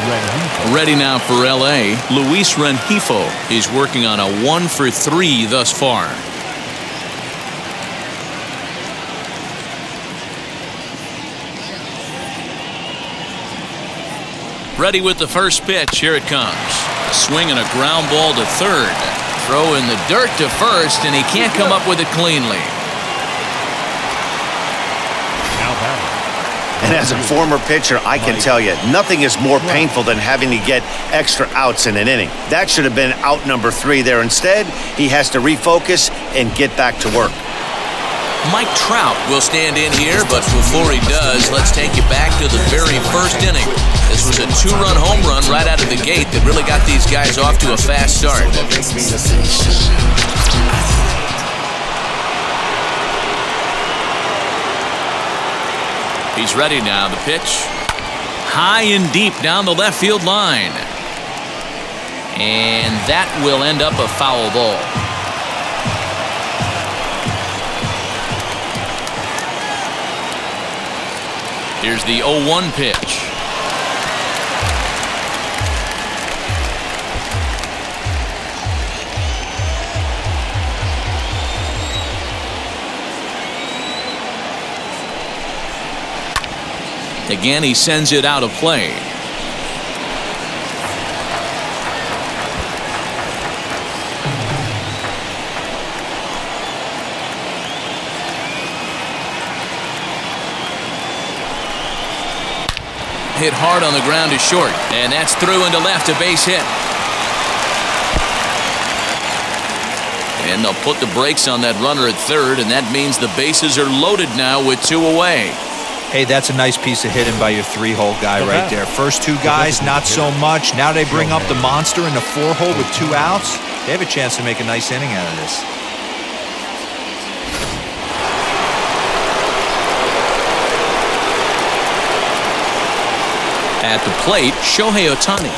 Rengifo. Ready now for L.A., Luis Rengifo. He's working on a 1 for 3 thus far. Ready with the first pitch. Here it comes. A swing and a ground ball to third. Throw in the dirt to first, and he can't come up with it cleanly. And as a former pitcher, I can tell you, nothing is more painful than having to get extra outs in an inning. That should have been out number 3 there. Instead, he has to refocus and get back to work. Mike Trout will stand in here, but before he does, let's take you back to the very first inning. This was a 2-run home run right out of the gate that really got these guys off to a fast start. He's ready now. The pitch. High and deep down the left field line. And that will end up a foul ball. Here's the 0-1 pitch. Again, he sends it out of play. Hit hard on the ground to short, and that's through into left, a base hit. And they'll put the brakes on that runner at third, and that means the bases are loaded now with 2 away. Hey, that's a nice piece of hitting by your 3-hole guy right there. First 2 guys, not so much. Now they bring up the monster in the 4-hole with 2 outs. They have a chance to make a nice inning out of this. At the plate, Shohei Ohtani.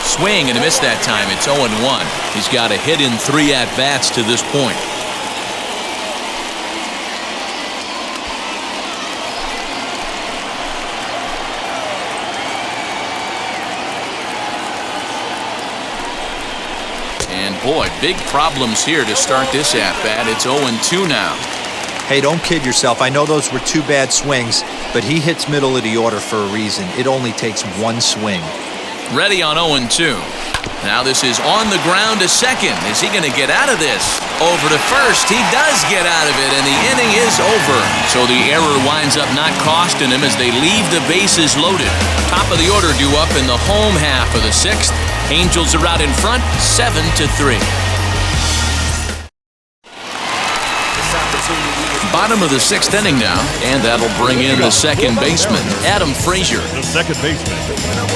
Swing and a miss that time. It's 0-1. He's got a hit in 3 at-bats to this point. And boy, big problems here to start this at-bat. It's 0-2 now. Hey, don't kid yourself. I know those were 2 bad swings, but he hits middle of the order for a reason. It only takes 1 swing. Ready on 0-2. Now this is on the ground to second. Is he going to get out of this? Over to first. He does get out of it, and the inning is over. So the error winds up not costing him as they leave the bases loaded. Top of the order due up in the home half of the 6th. Angels are out in front, 7-3. Bottom of the 6th inning now, and that'll bring in the second baseman, Adam Frazier. The second baseman,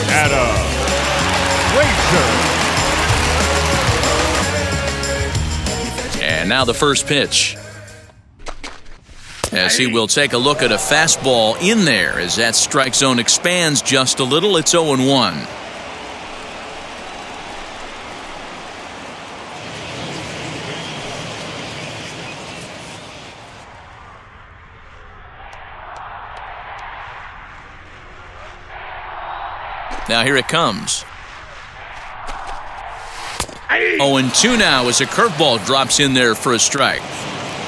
Adam Frazier. And now the first pitch. As he will take a look at a fastball in there as that strike zone expands just a little. It's 0-1. Now here it comes. 0-2 now as a curveball drops in there for a strike.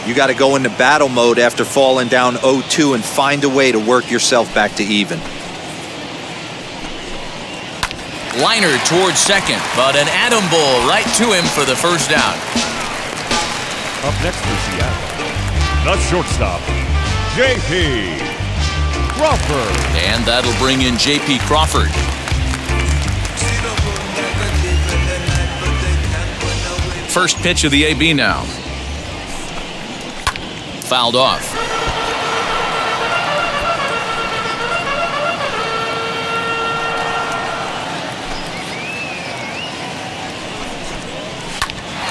You got to go into battle mode after falling down 0-2 and find a way to work yourself back to even. Liner towards second, but an atom ball right to him for the first down. Up next for Seattle, the shortstop, J.P. Crawford. And that'll bring in J.P. Crawford. First pitch of the AB now. Fouled off.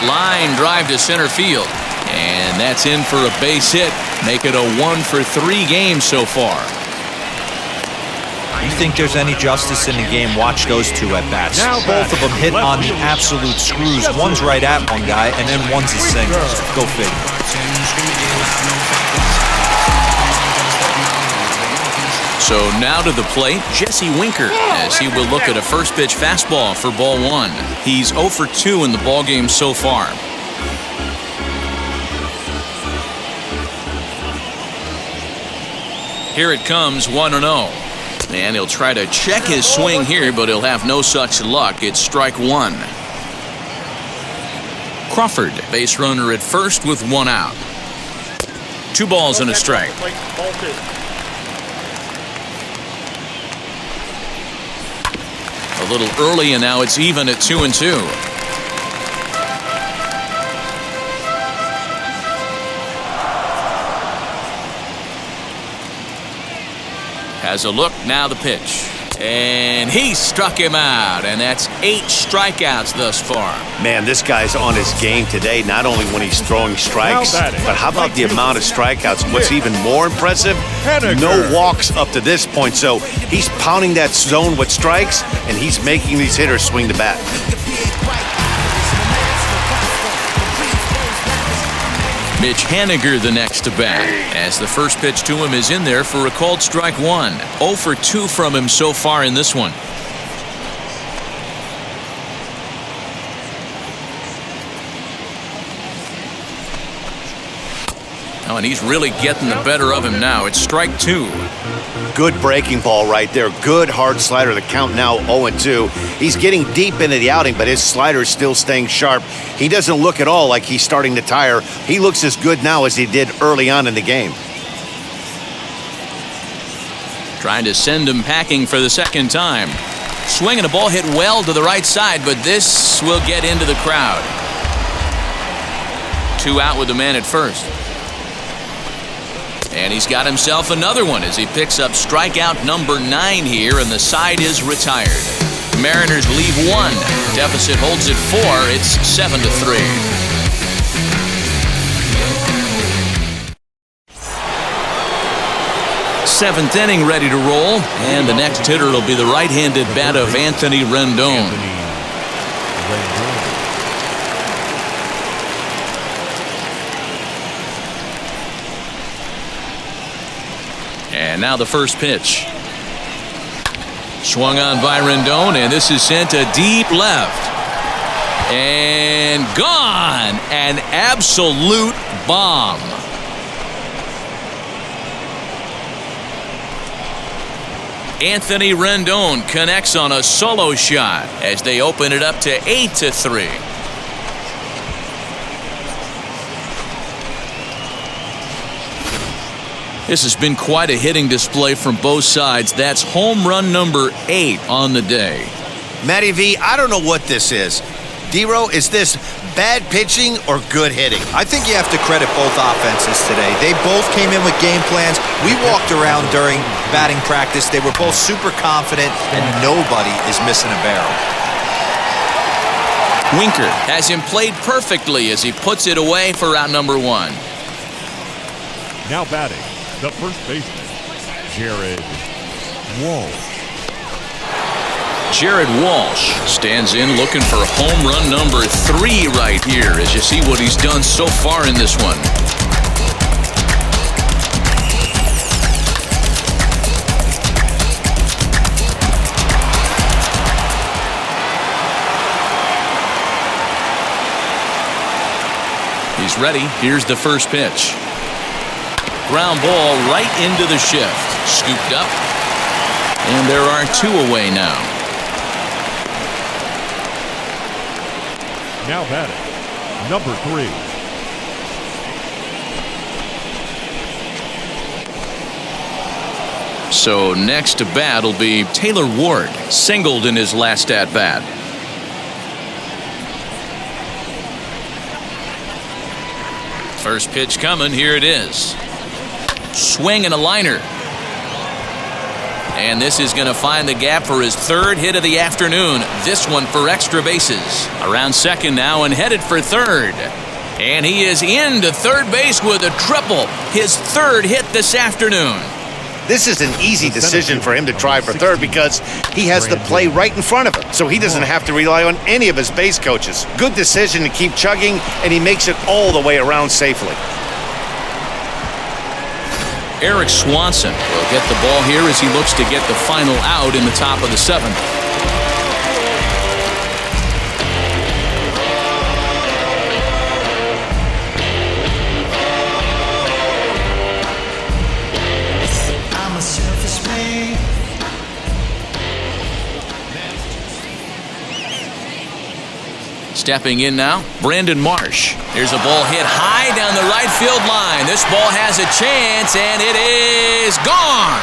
Line drive to center field. And that's in for a base hit. Make it a 1-for-3 game so far. You think there's any justice in the game, watch those 2 at-bats. Both of them hit on the absolute screws. One's right at one guy, and then one's a single. Go figure. So now to the plate, Jesse Winker, as he will look at a first pitch fastball for ball 1. He's 0 for 2 in the ballgame so far. Here it comes, 1-0. And he'll try to check his swing here, but he'll have no such luck. It's strike 1. Crawford, base runner at first with 1 out. 2 balls and a strike. A little early, and now it's even at 2-2. Has a look, now the pitch. And he struck him out, and that's 8 strikeouts thus far. Man, this guy's on his game today, not only when he's throwing strikes, but how about the amount of strikeouts? What's even more impressive, no walks up to this point. So he's pounding that zone with strikes, and he's making these hitters swing the bat. Mitch Haniger the next to bat, as the first pitch to him is in there for a called strike one. 0 for 2 from him so far in this one. Oh, and he's really getting the better of him now. It's strike 2. Good breaking ball right there. Good hard slider. The count now 0-2. He's getting deep into the outing, but his slider is still staying sharp. He doesn't look at all like he's starting to tire. He looks as good now as he did early on in the game. Trying to send him packing for the second time. Swinging a ball hit well to the right side, but this will get into the crowd. 2 out with the man at first. And he's got himself another one as he picks up strikeout number 9 here, and the side is retired. Mariners leave 1. Deficit holds at 4. It's 7-3. Seventh inning ready to roll, and the next hitter will be the right-handed bat of Anthony Rendon. And now the first pitch. Swung on by Rendon, and this is sent to deep left. And gone! An absolute bomb. Anthony Rendon connects on a solo shot as they open it up to 8-3. This has been quite a hitting display from both sides. That's home run number 8 on the day. Matty V, I don't know what this is. D-Row, is this bad pitching or good hitting? I think you have to credit both offenses today. They both came in with game plans. We walked around during batting practice. They were both super confident, and nobody is missing a barrel. Winker has him played perfectly as he puts it away for out number 1. Now batting, the first baseman, Jared Walsh. Jared Walsh stands in looking for home run number 3 right here as you see what he's done so far in this one. He's ready. Here's the first pitch. Ground ball right into the shift. Scooped up. And there are 2 away now. Now batting, number 3. So next to bat will be Taylor Ward, singled in his last at-bat. First pitch coming, here it is. Swing and a liner. And this is going to find the gap for his 3rd hit of the afternoon. This one for extra bases. Around second now and headed for 3rd. And he is into third base with a triple. His 3rd hit this afternoon. This is an easy decision for him to try for 3rd because he has the play right in front of him, so he doesn't have to rely on any of his base coaches. Good decision to keep chugging, and he makes it all the way around safely. Eric Swanson will get the ball here as he looks to get the final out in the top of the 7th. Stepping in now, Brandon Marsh. There's a ball hit high down the right field line. This ball has a chance, and it is gone.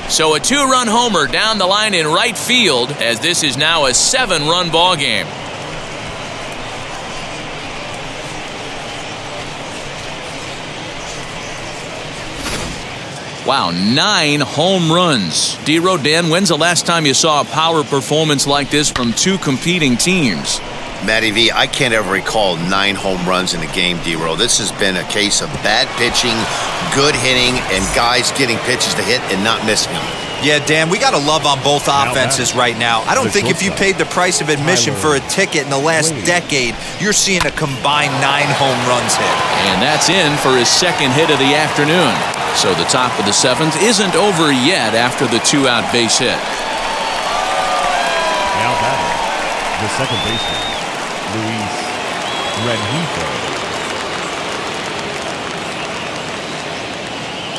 So a 2-run homer down the line in right field, as this is now a 7-run ball game. Wow, 9 home runs. D-Row, Dan, when's the last time you saw a power performance like this from 2 competing teams? Matty V, I can't ever recall 9 home runs in a game, D-Row. This has been a case of bad pitching, good hitting, and guys getting pitches to hit and not missing them. Yeah, Dan, we got to love on both offenses right now. I don't think if you paid the price of admission for a ticket in the last decade, you're seeing a combined 9 home runs hit. And that's in for his second hit of the afternoon. So the top of the 7th isn't over yet after the 2-out base hit. Now batting, the second baseman, Luis Rengifo.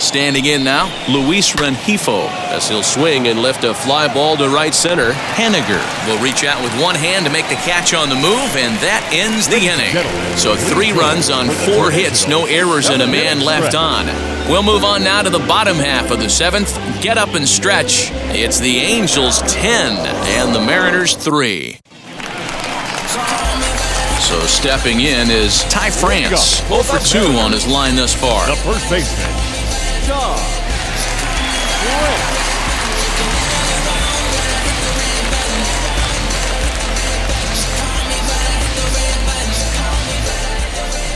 Standing in now, Luis Rengifo, as he'll swing and lift a fly ball to right center. Henniger will reach out with one hand to make the catch on the move, and that ends the inning. So 3 runs on 4 hits, no errors, and a man left on. We'll move on now to the bottom half of the 7th. Get up and stretch. It's the Angels 10 and the Mariners 3. So stepping in is Ty France, 0 for 2 on his line thus far. The first baseman,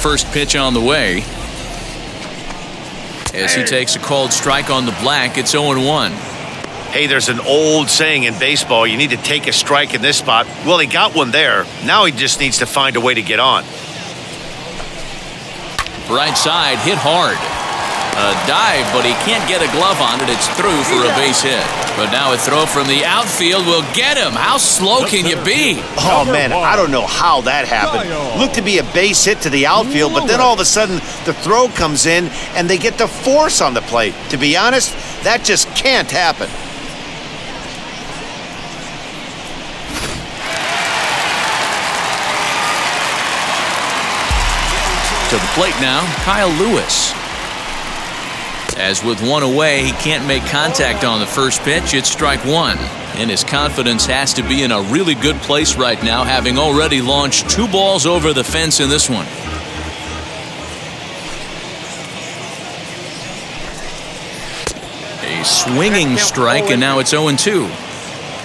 First pitch on the way. As he takes a called strike on the black, it's 0-1. Hey, there's an old saying in baseball, you need to take a strike in this spot. Well, he got one there. Now he just needs to find a way to get on. Right side, hit hard. A dive, but he can't get a glove on it. It's through for a base hit. But now a throw from the outfield will get him. How slow can you be? Oh, man, I don't know how that happened. Looked to be a base hit to the outfield, but then all of a sudden the throw comes in and they get the force on the plate. To be honest, that just can't happen. To the plate now, Kyle Lewis. As with one away, he can't make contact on the first pitch. It's strike 1. And his confidence has to be in a really good place right now, having already launched 2 balls over the fence in this one. A swinging strike, and now it's 0-2.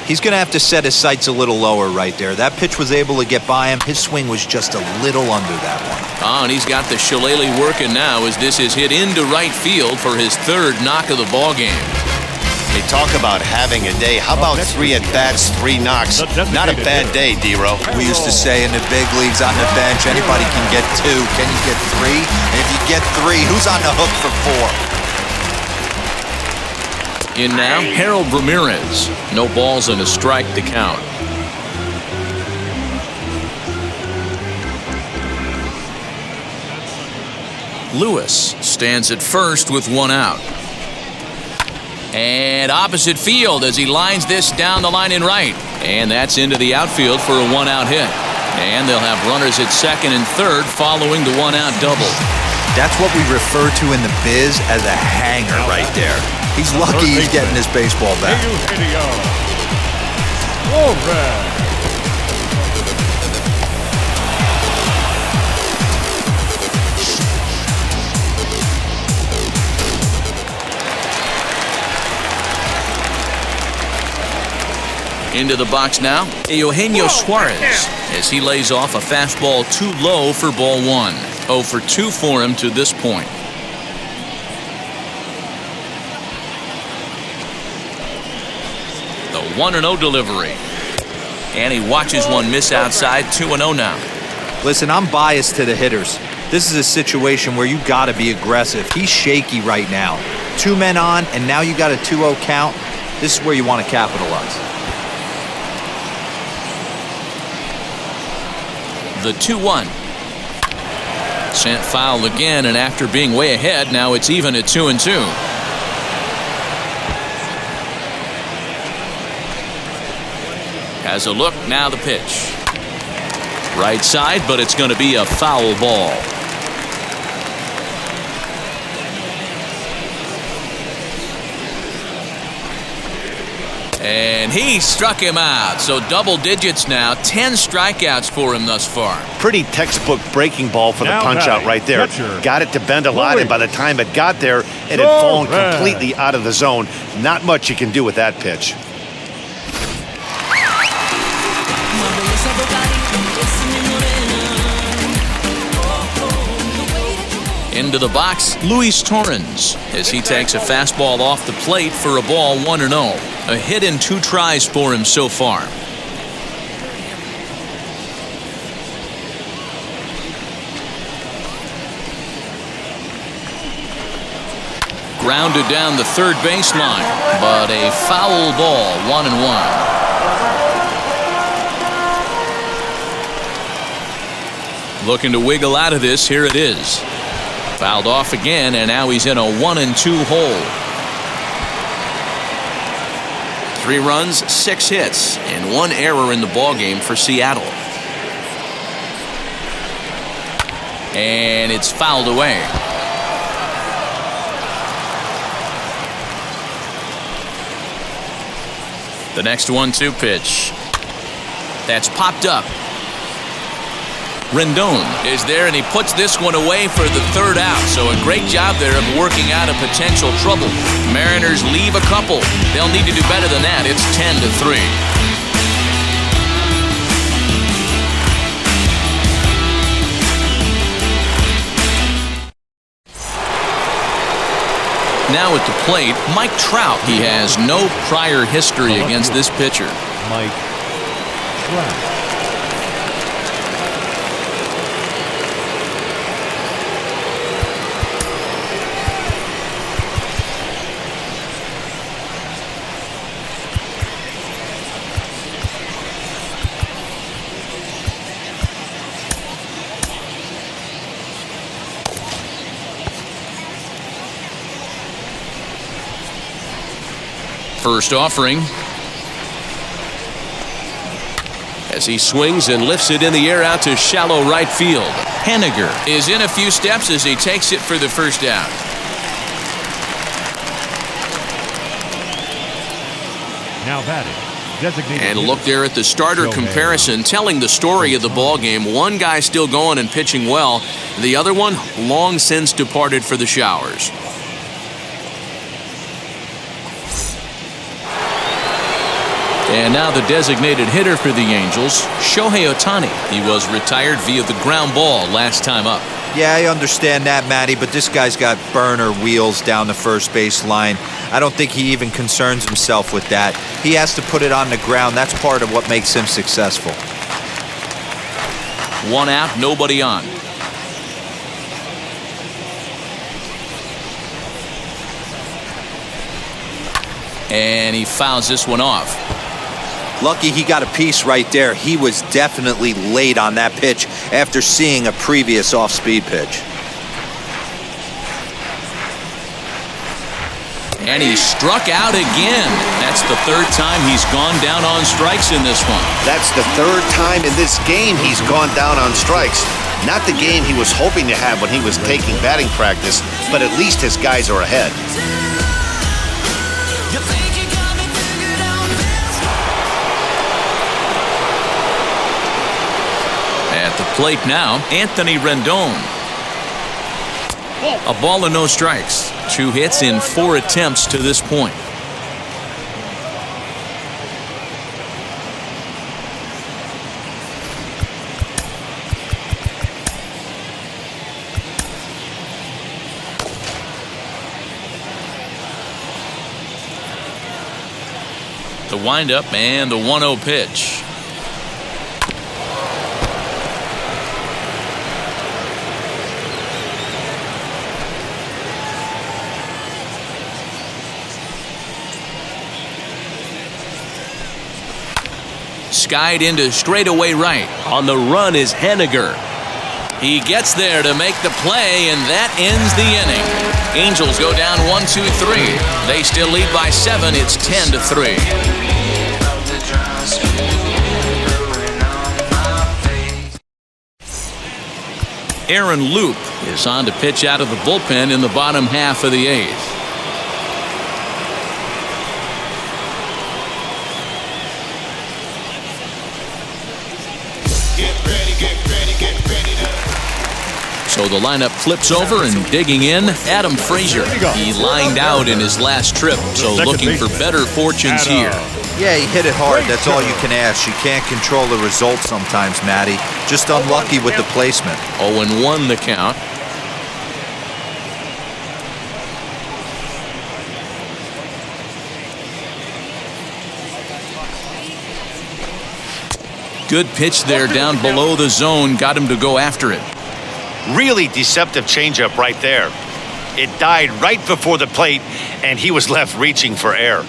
He's going to have to set his sights a little lower right there. That pitch was able to get by him. His swing was just a little under that one. Oh, and he's got the shillelagh working now as this is hit into right field for his 3rd knock of the ballgame. They talk about having a day. How about 3 at-bats, 3 knocks? Not a bad day, D-Row. We used to say in the big leagues on the bench, anybody can get 2. Can you get 3? And if you get 3, who's on the hook for 4? In now, Harold Ramirez. No balls and a strike to count. Lewis stands at first with 1 out. And opposite field as he lines this down the line in right. And that's into the outfield for a 1-out hit. And they'll have runners at 2nd and 3rd following the 1-out double. That's what we refer to in the biz as a hanger right there. He's lucky he's getting his baseball back. Into the box now, Eugenio Suarez, as he lays off a fastball too low for ball 1. 0 for 2 for him to this point. The 1-0 delivery. And he watches one miss outside. 2-0 now. Listen, I'm biased to the hitters. This is a situation where you got to be aggressive. He's shaky right now. 2 men on, and now you got a 2-0 count. This is where you want to capitalize. The 2-1. Sent foul again, and after being way ahead, now it's even at 2-2. Has a look, now the pitch. Right side, but it's going to be a foul ball. And he struck him out. So double digits now. 10 strikeouts for him thus far. Pretty textbook breaking ball for the punch-out right there. Got it to bend a lot, and by the time it got there, it had fallen completely out of the zone. Not much you can do with that pitch. Into the box, Luis Torrens, as he takes a fastball off the plate for a ball 1-0. A hit in 2 tries for him so far. Grounded down the third baseline, but a foul ball, 1-1. Looking to wiggle out of this, here it is. Fouled off again, and now he's in a 1-2 hole. 3 runs, 6 hits, and 1 error in the ballgame for Seattle. And it's fouled away. The next 1-2 pitch. That's popped up. Rendon is there, and he puts this one away for the 3rd out. So a great job there of working out of potential trouble. Mariners leave a couple. They'll need to do better than that. It's 10-3. Now at the plate, Mike Trout. He has no prior history against this pitcher. Mike Trout. First offering. As he swings and lifts it in the air out to shallow right field. Haniger is in a few steps as he takes it for the 1st out. Now batting. Designated And look there at the starter comparison, telling the story of the ball game. One guy still going and pitching well. The other one long since departed for the showers. And now the designated hitter for the Angels, Shohei Ohtani. He was retired via the ground ball last time up. Yeah, I understand that, Matty, but this guy's got burner wheels down the first base line. I don't think he even concerns himself with that. He has to put it on the ground. That's part of what makes him successful. 1 out, nobody on. And he fouls this one off. Lucky he got a piece right there. He was definitely late on that pitch after seeing a previous off-speed pitch. And he struck out again. That's the 3rd time he's gone down on strikes in this one. That's the 3rd time in this game he's gone down on strikes. Not the game he was hoping to have when he was taking batting practice, but at least his guys are ahead. At the plate now, Anthony Rendon. A ball and no strikes. 2 hits in 4 attempts to this point. The windup and the 1-0 pitch. Skied into straightaway right. On the run is Haniger. He gets there to make the play, and that ends the inning. Angels go down 1-2-3. They still lead by 7. It's 10-3. Aaron Loop is on to pitch out of the bullpen in the bottom half of the 8th. So the lineup flips over, and digging in, Adam Frazier. He lined out in his last trip, so looking for better fortunes here. Yeah, he hit it hard. That's all you can ask. You can't control the result sometimes, Matty. Just unlucky with the placement. 0-1 the count. Good pitch there down below the zone. Got him to go after it. Really deceptive changeup right there. It died right before the plate, and he was left reaching for air.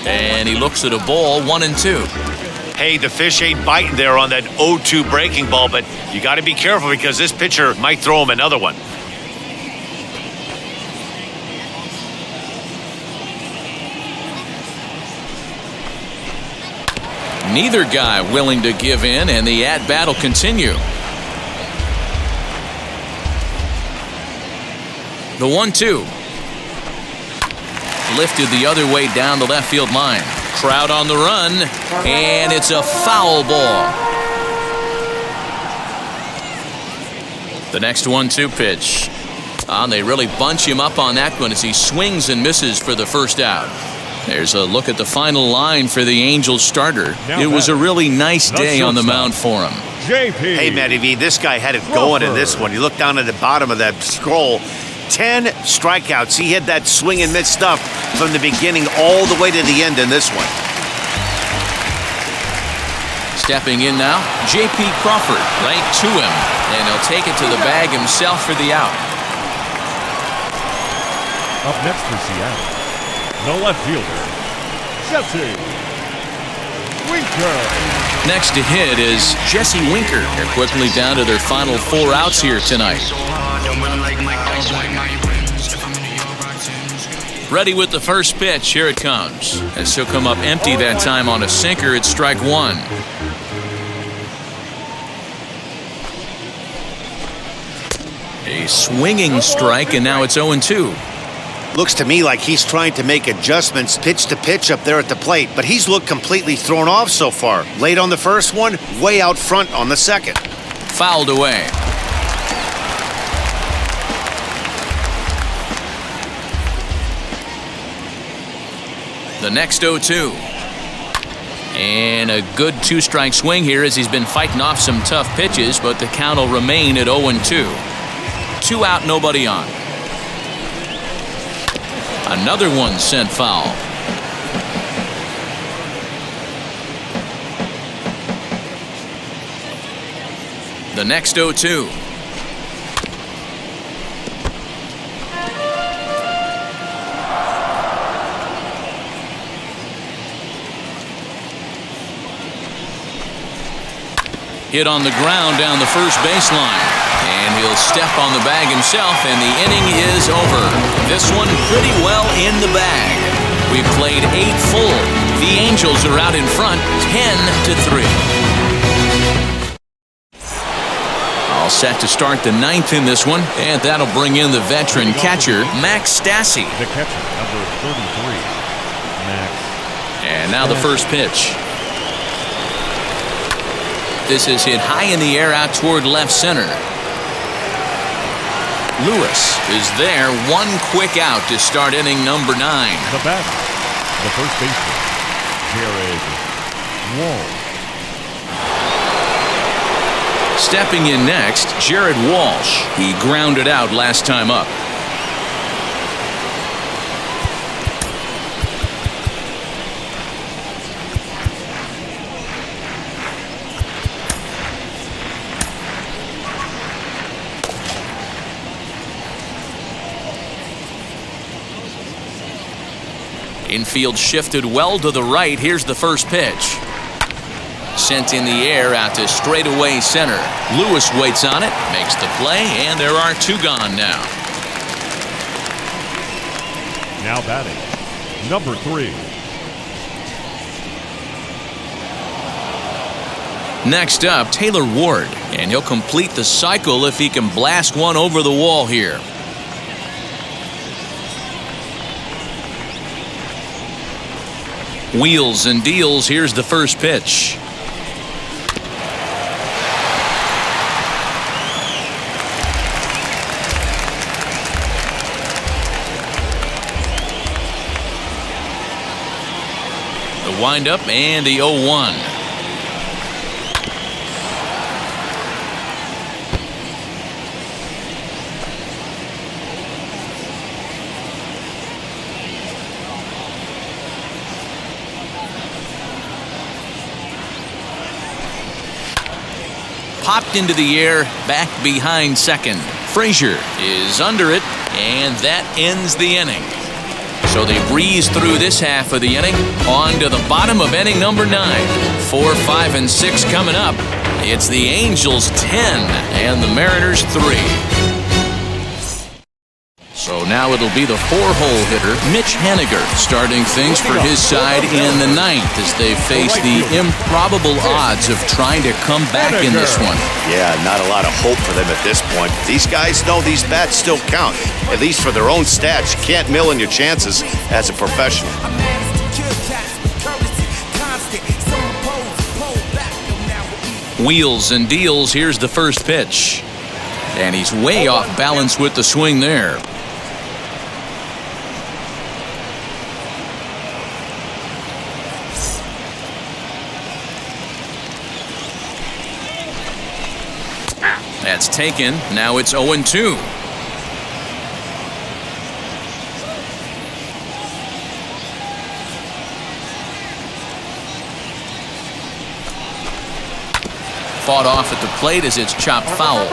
And he looks at a ball, 1-2. Hey, the fish ain't biting there on that 0-2 breaking ball, but you got to be careful because this pitcher might throw him another one. Neither guy willing to give in, and the at-bat will continue. The 1-2. Lifted the other way down the left field line. Crowd on the run, and it's a foul ball. The next 1-2 pitch. They really bunch him up on that one as he swings and misses for the first out. There's a look at the final line for the Angels starter. It was a really nice day on the mound for him. JP. Hey, Matty V, this guy had it going in this one. You look down at the bottom of that scroll. 10 strikeouts. He had that swing and miss stuff from the beginning all the way to the end in this one. Stepping in now, J.P. Crawford right to him, and he'll take it to the bag himself for the out. Up next for Seattle, the left fielder, Jesse Winker. Next to hit is Jesse Winker. They're quickly down to their final 4 outs here tonight. Ready with the first pitch. Here it comes. As he'll come up empty that time on a sinker. It's strike 1. A swinging strike, and now it's 0-2. Looks to me like he's trying to make adjustments pitch to pitch up there at the plate, but he's looked completely thrown off so far. Late on the first one, way out front on the second. Fouled away. The next 0-2. And a good 2-strike swing here as he's been fighting off some tough pitches, but the count will remain at 0-2. 2 out, nobody on. Another one sent foul. The next 0-2. Hit on the ground down the first baseline. And he'll step on the bag himself, and the inning is over. This one pretty well in the bag. We've played 8 full. The Angels are out in front, 10-3. All set to start the 9th in this one, and that'll bring in the veteran catcher, Max Stassi. The catcher, number 33, Max. And now the first pitch. This is hit high in the air out toward left center. Lewis is there. One quick out to start inning number 9. The batter, the first baseman, Jared Walsh. Stepping in next, Jared Walsh. He grounded out last time up. Infield shifted well to the right. Here's the first pitch. Sent in the air out to straightaway center. Lewis waits on it, makes the play, and there are 2 gone now. Now batting, number 3. Next up, Taylor Ward, and he'll complete the cycle if he can blast one over the wall here. Wheels and deals. Here's the first pitch. The windup and the 0-1. popped into the air back behind second. Frazier is under it, and that ends the inning. So they breeze through this half of the inning. On to the bottom of inning number 9. 4, 5, and 6 coming up. It's the Angels 10 and the Mariners 3. So now it'll be the 4-hole hitter, Mitch Haniger, starting things for his side in the 9th as they face the improbable odds of trying to come back in this one. Yeah, not a lot of hope for them at this point. These guys know these bats still count, at least for their own stats. You can't mill in your chances as a professional. Wheels and deals. Here's the first pitch. And he's way off balance with the swing there. That's taken. Now it's 0-2. Fought off at the plate as it's chopped foul.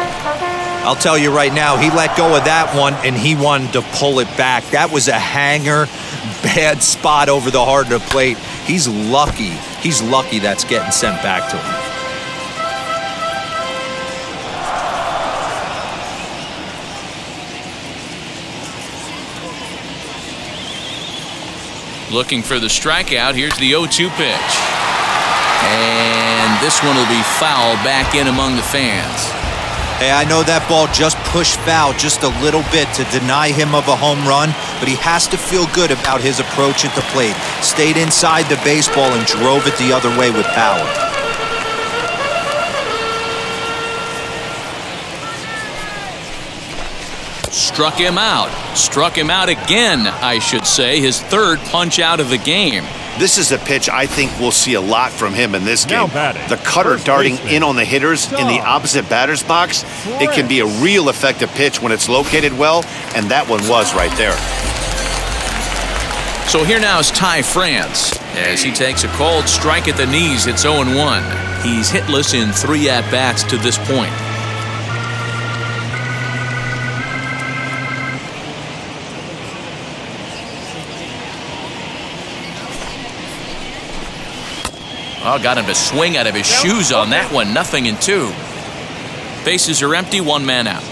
I'll tell you right now, he let go of that one and he wanted to pull it back. That was a hanger, bad spot over the heart of the plate. He's lucky. He's lucky that's getting sent back to him. Looking for the strikeout. Here's the 0-2 pitch. And this one will be foul back in among the fans. Hey, I know that ball just pushed foul just a little bit to deny him of a home run, but he has to feel good about his approach at the plate. Stayed inside the baseball and drove it the other way with power. Struck him out. Struck him out again, I should say. His third punch out of the game. This is a pitch I think we'll see a lot from him in this game. The cutter first darting baseman, in on the hitters in the opposite batter's box. It can be a real effective pitch when it's located well, and that one was right there. So here now is Ty France as he takes a called strike at the knees. It's 0-1. He's hitless in 3 at-bats to this point. Oh, got him to swing out of his shoes on that one. 0-2. Bases are empty. 1 man out.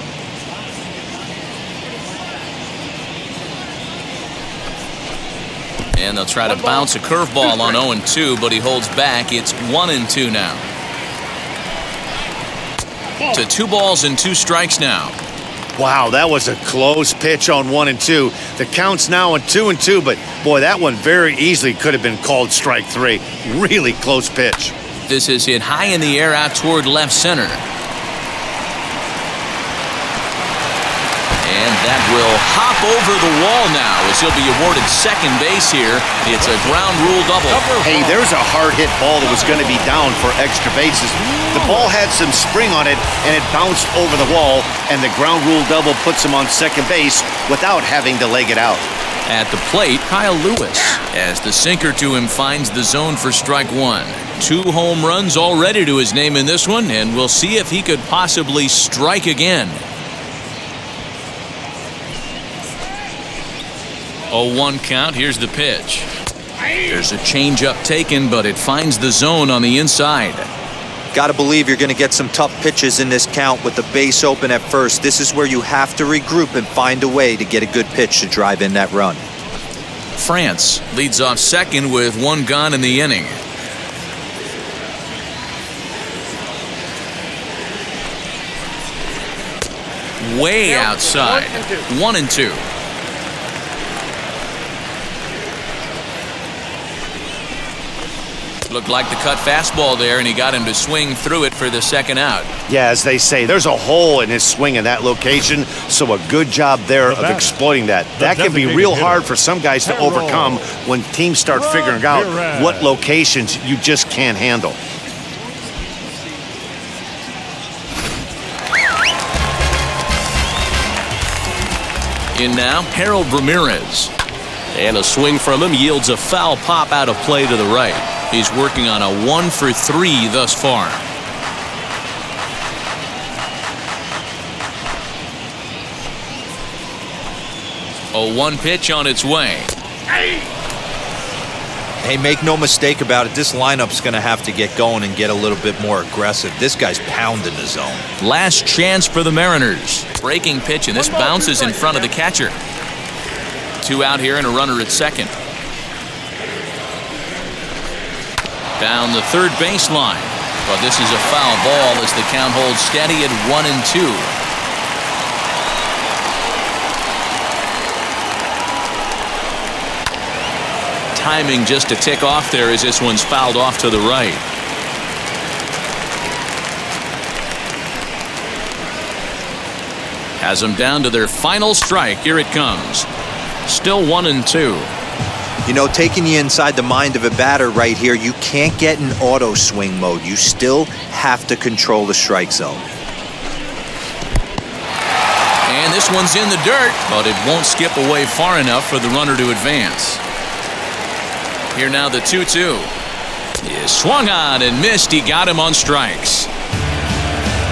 And they'll try to bounce a curveball on 0-2, but he holds back. It's 1-2 now. To 2 balls and 2 strikes now. Wow, that was a close pitch on 1-2. The count's now at 2-2, but boy, that one very easily could have been called strike 3. Really close pitch. This is hit high in the air out toward left center. And that will hop over the wall now as he'll be awarded second base here. It's a ground rule double. Hey, there's a hard hit ball that was going to be down for extra bases. The ball had some spring on it, and it bounced over the wall, and the ground rule double puts him on second base without having to leg it out. At the plate, Kyle Lewis, as the sinker to him finds the zone for strike 1. 2 home runs already to his name in this one, and we'll see if he could possibly strike again. 0-1 count. Here's the pitch. There's a changeup taken, but it finds the zone on the inside. Got to believe you're going to get some tough pitches in this count with the base open at first. This is where you have to regroup and find a way to get a good pitch to drive in that run. France leads off second with 1 gone in the inning. Way outside. 1-2. Looked like the cut fastball there, and he got him to swing through it for the second out. Yeah, as they say, there's a hole in his swing in that location, so a good job there of exploiting that. That can be real hard for some guys to overcome when teams start figuring out what locations you just can't handle. In now, Harold Ramirez. And a swing from him yields a foul pop out of play to the right. He's working on a 1 for 3 thus far. 0-1 pitch on its way. Hey, make no mistake about it, this lineup's going to have to get going and get a little bit more aggressive. This guy's pounding the zone. Last chance for the Mariners. Breaking pitch, and this bounces in front of the catcher. 2 out here and a runner at second. Down the third baseline. But this is a foul ball as the count holds steady at 1-2. Timing just a tick off there as this one's fouled off to the right. Has them down to their final strike. Here it comes. Still 1-2. You know, taking you inside the mind of a batter right here, you can't get in auto swing mode. You still have to control the strike zone. And this one's in the dirt, but it won't skip away far enough for the runner to advance. Here now the 2-2. He swung on and missed. He got him on strikes.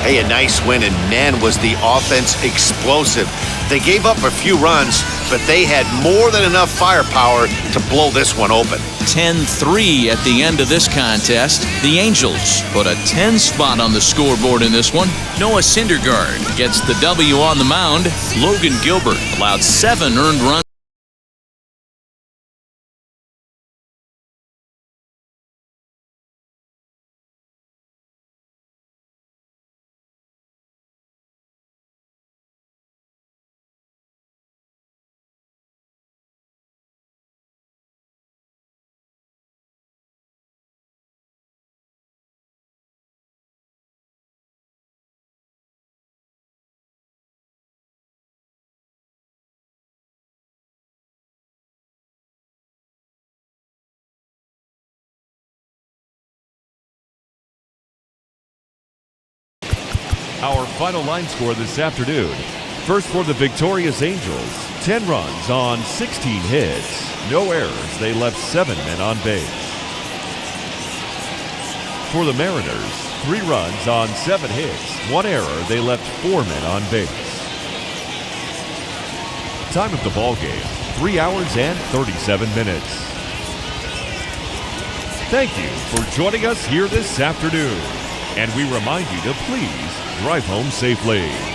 Hey, a nice win, and man, was the offense explosive. They gave up a few runs, but they had more than enough firepower to blow this one open. 10-3 at the end of this contest. The Angels put a 10 spot on the scoreboard in this one. Noah Syndergaard gets the W on the mound. Logan Gilbert allowed 7 earned runs. Our final line score this afternoon. First for the victorious Angels, 10 runs on 16 hits. No errors. They left 7 men on base. For the Mariners, 3 runs on 7 hits. 1 error. They left 4 men on base. Time of the ball game, 3 hours and 37 minutes. Thank you for joining us here this afternoon. And we remind you to please drive home safely.